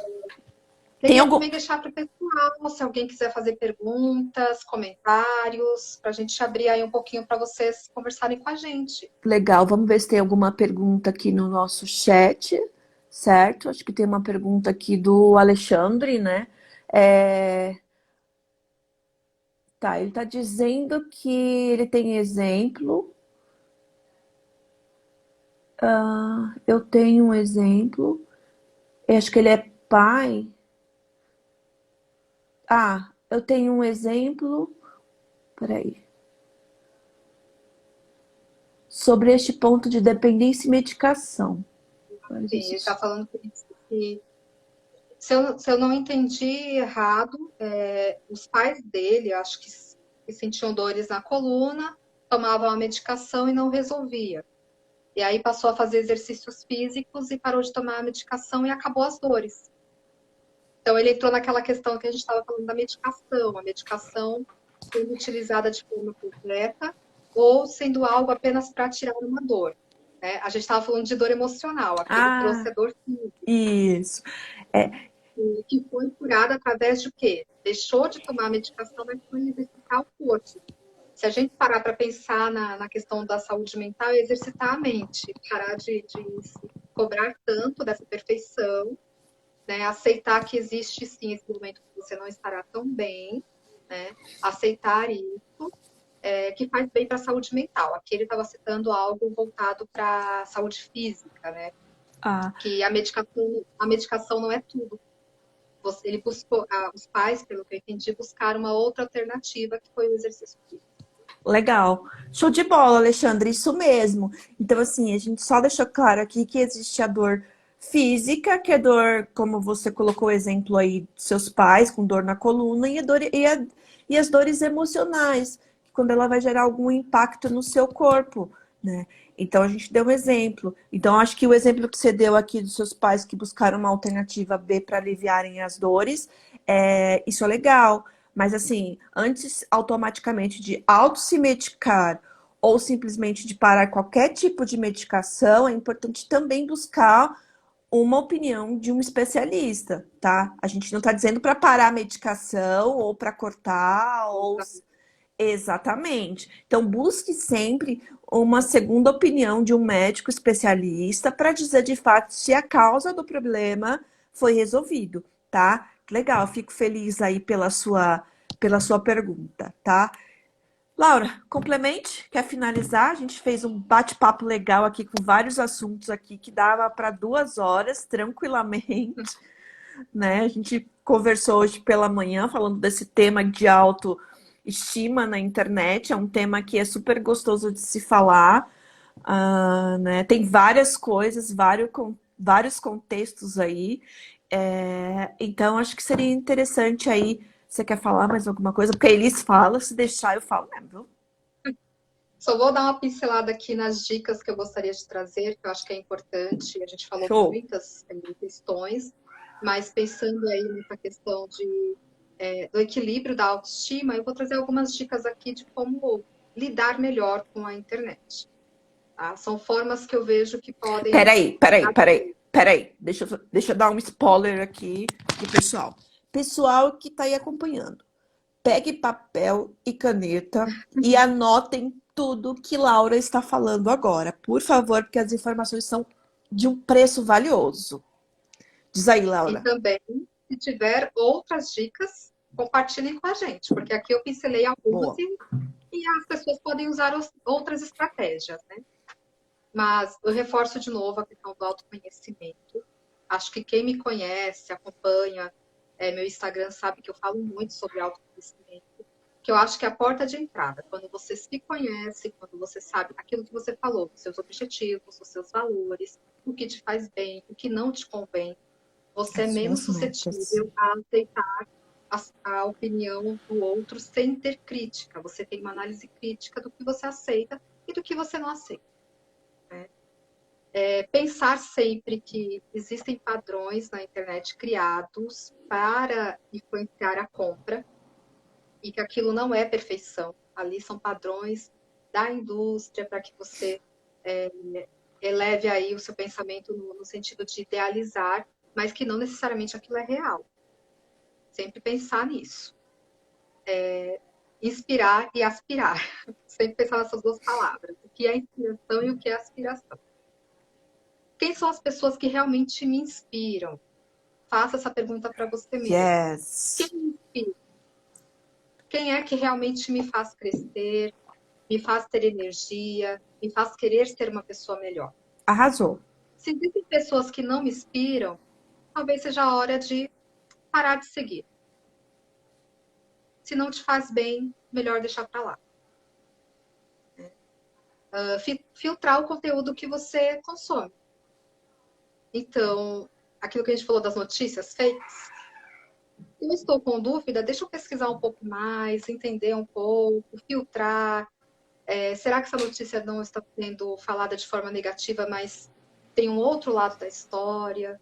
Queria algum. também deixar para o pessoal, se alguém quiser fazer perguntas, comentários, para a gente abrir aí um pouquinho para vocês conversarem com a gente. Legal, vamos ver se tem alguma pergunta aqui no nosso chat, certo? Acho que tem uma pergunta aqui do Alexandre, né? É, Tá, ele está dizendo que ele tem exemplo. Eu tenho um exemplo. Eu acho que ele é pai. Eu tenho um exemplo. Peraí. Sobre este ponto de dependência e medicação. Sim, ele está falando que se eu não entendi errado, os pais dele, acho que sentiam dores na coluna, tomavam a medicação e não resolvia. E aí passou a fazer exercícios físicos e parou de tomar a medicação e acabou as dores. Então ele entrou naquela questão que a gente estava falando da medicação, a medicação sendo utilizada de forma completa ou sendo algo apenas para tirar uma dor. né? A gente estava falando de dor emocional, aquele trouxe Ah, a dor física, isso. É, que foi curada através de quê? Deixou de tomar a medicação, mas foi exercitar o corpo. Se a gente parar para pensar na questão da saúde mental, é exercitar a mente, parar de se cobrar tanto dessa perfeição, né? Aceitar que existe sim esse momento que você não estará tão bem, né? Aceitar isso, que faz bem para a saúde mental. Aqui ele estava citando algo voltado para a saúde física, né? ah, Que a medicação não é tudo. Ele buscou, os pais, pelo que eu entendi, buscaram uma outra alternativa que foi o exercício físico. legal. Show de bola, Alexandre, isso mesmo. Então, assim, a gente só deixou claro aqui que existe a dor física, que é dor, como você colocou o exemplo aí dos seus pais, com dor na coluna, e as dores emocionais, que quando ela vai gerar algum impacto no seu corpo, né? Então, a gente deu um exemplo. Então, acho que o exemplo que você deu aqui dos seus pais que buscaram uma alternativa B para aliviarem as dores, isso é legal. Mas assim, antes automaticamente de auto se medicar ou simplesmente de parar qualquer tipo de medicação, é importante também buscar uma opinião de um especialista, tá? A gente não está dizendo para parar a medicação ou para cortar ou exatamente. Então busque sempre uma segunda opinião de um médico especialista para dizer de fato se a causa do problema foi resolvido, tá? Legal, fico feliz aí pela sua pergunta, tá? Laura, complemente, quer finalizar? A gente fez um bate-papo legal aqui com vários assuntos aqui que dava para 2 horas tranquilamente, né? A gente conversou hoje pela manhã falando desse tema de autoestima na internet, é um tema que é super gostoso de se falar, né? Tem várias coisas, vários contextos aí. Então, acho que seria interessante aí. Você quer falar mais alguma coisa? Porque a Elis fala, se deixar, eu falo mesmo, viu? Só vou dar uma pincelada aqui nas dicas que eu gostaria de trazer, que eu acho que é importante. A gente falou Show. muitas questões, mas pensando aí nessa questão do equilíbrio da autoestima, eu vou trazer algumas dicas aqui de como lidar melhor com a internet. Tá? São formas que eu vejo que podem. Peraí. Deixa eu dar um spoiler aqui pro pessoal. Pessoal que tá aí acompanhando. Pegue papel e caneta e anotem tudo que Laura está falando agora. Por favor, porque as informações são de um preço valioso. Diz aí, E Laura. também, se tiver outras dicas, compartilhem com a gente, porque aqui eu pincelei algumas Boa. e as pessoas podem usar outras estratégias, né? Mas eu reforço de novo a questão do autoconhecimento. Acho que quem me conhece, acompanha meu Instagram, sabe que eu falo muito sobre autoconhecimento, que eu acho que é a porta de entrada. Quando você se conhece, quando você sabe aquilo que você falou, os seus objetivos, os seus valores, o que te faz bem, o que não te convém, você é As menos suas metas. suscetível a aceitar a opinião do outro sem ter crítica. Você tem uma análise crítica do que você aceita e do que você não aceita. Pensar sempre que existem padrões na internet criados para influenciar a compra e que aquilo não é perfeição. Ali são padrões da indústria para que você é, eleve aí o seu pensamento no sentido de idealizar, mas que não necessariamente aquilo é real. Sempre pensar nisso. Inspirar e aspirar. Sempre pensar nessas duas palavras. O que é inspiração e o que é aspiração. Quem são as pessoas que realmente me inspiram? Faça essa pergunta para você mesmo. Quem Yes. me inspira? Quem é que realmente me faz crescer, me faz ter energia, me faz querer ser uma pessoa melhor? Arrasou. Se existem pessoas que não me inspiram, talvez seja a hora de parar de seguir. Se não te faz bem, melhor deixar para lá. Filtrar o conteúdo que você consome. Então, aquilo que a gente falou das notícias fakes, se eu estou com dúvida, deixa eu pesquisar um pouco mais, entender um pouco, filtrar. Será que essa notícia não está sendo falada de forma negativa, mas tem um outro lado da história?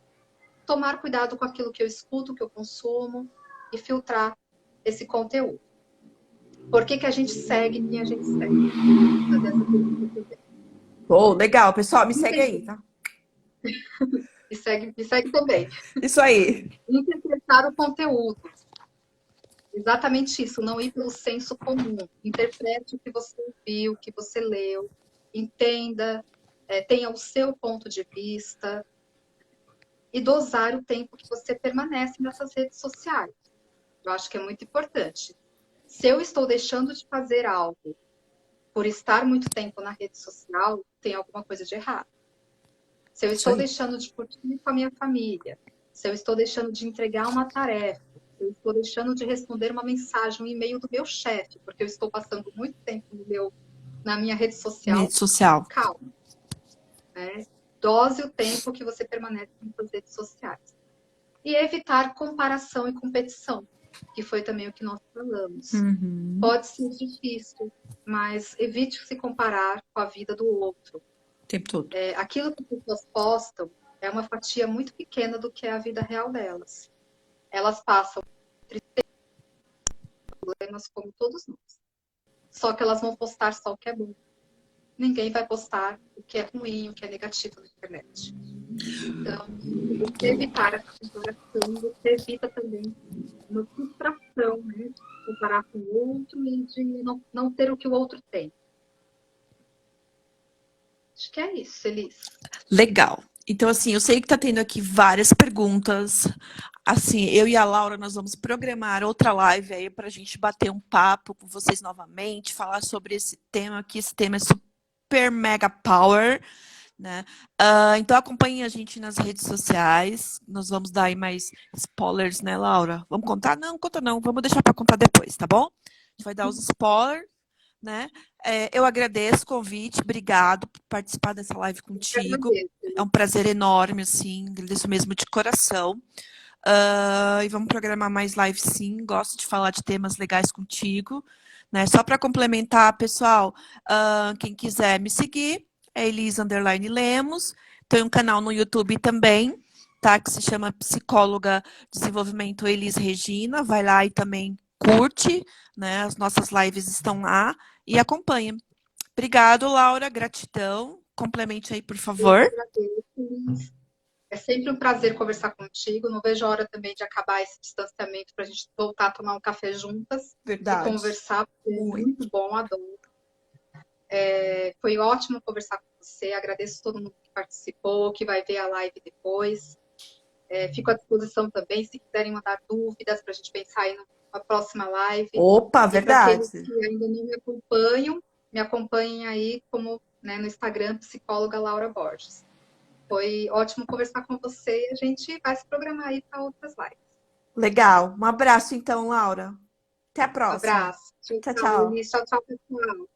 Tomar cuidado com aquilo que eu escuto, que eu consumo e filtrar esse conteúdo. Por que a gente segue quem a gente segue? Fazer essa pergunta também. Oh, legal, pessoal, me segue aí, tá? Me segue também. Isso aí. Interpretar o conteúdo. Exatamente isso, não ir pelo senso comum. Interprete o que você viu, o que você leu, entenda, tenha o seu ponto de vista e dosar o tempo que você permanece nessas redes sociais. Eu acho que é muito importante. Se eu estou deixando de fazer algo por estar muito tempo na rede social, tem alguma coisa de errado. Se eu Isso estou aí. deixando de curtir com a minha família, se eu estou deixando de entregar uma tarefa, se eu estou deixando de responder uma mensagem, um e-mail do meu chefe, porque eu estou passando muito tempo na minha rede social, Rede social. calma. Né? Dose o tempo que você permanece nas redes sociais. E evitar comparação e competição, que foi também o que nós falamos. Uhum. Pode ser difícil, mas evite se comparar com a vida do outro. O tempo todo. Aquilo que as pessoas postam é uma fatia muito pequena do que é a vida real delas. Elas passam problemas como todos nós. Só que elas vão postar só o que é bom. Ninguém vai postar o que é ruim, o que é negativo na internet. Então, você evitar essa comparação, você evita também uma frustração, né? De comparar com o outro e de não ter o que o outro tem. Acho que é isso, Elis. Legal. Então, assim, eu sei que tá tendo aqui várias perguntas. Assim, eu e a Laura, nós vamos programar outra live aí para a gente bater um papo com vocês novamente, falar sobre esse tema, que esse tema é super mega power, né? Então acompanhem a gente nas redes sociais. Nós vamos dar aí mais spoilers, né, Laura? Vamos contar? Não, conta não. Vamos deixar para contar depois, tá bom? A gente vai dar os spoilers, né? Eu agradeço o convite, obrigado por participar dessa live contigo. É um prazer enorme, assim, agradeço mesmo de coração. E vamos programar mais lives, sim. Gosto de falar de temas legais contigo. Né? Só para complementar, pessoal, quem quiser me seguir, é Elis_Lemos. Tem um canal no YouTube também, tá? Que se chama Psicóloga Desenvolvimento Elis Regina. Vai lá e também curte, né? As nossas lives estão lá e acompanha. Obrigado, Laura. Gratidão. Complemente aí, por favor. Eu agradeço, Elis. É sempre um prazer conversar contigo. Não vejo a hora também de acabar esse distanciamento para a gente voltar a tomar um café juntas. Verdade. E conversar, porque é muito bom, adoro. Foi ótimo conversar com você. Agradeço todo mundo que participou, que vai ver a live depois. Fico à disposição também, se quiserem mandar dúvidas para a gente pensar aí numa próxima live. Opa, verdade. E para aqueles que ainda não me acompanhem aí como, né, no Instagram, psicóloga Laura Borges. Foi ótimo conversar com você e a gente vai se programar aí para outras lives. Legal. Um abraço, então, Laura. Até a Um próxima. abraço. Tchau, tchau. Tchau, pessoal.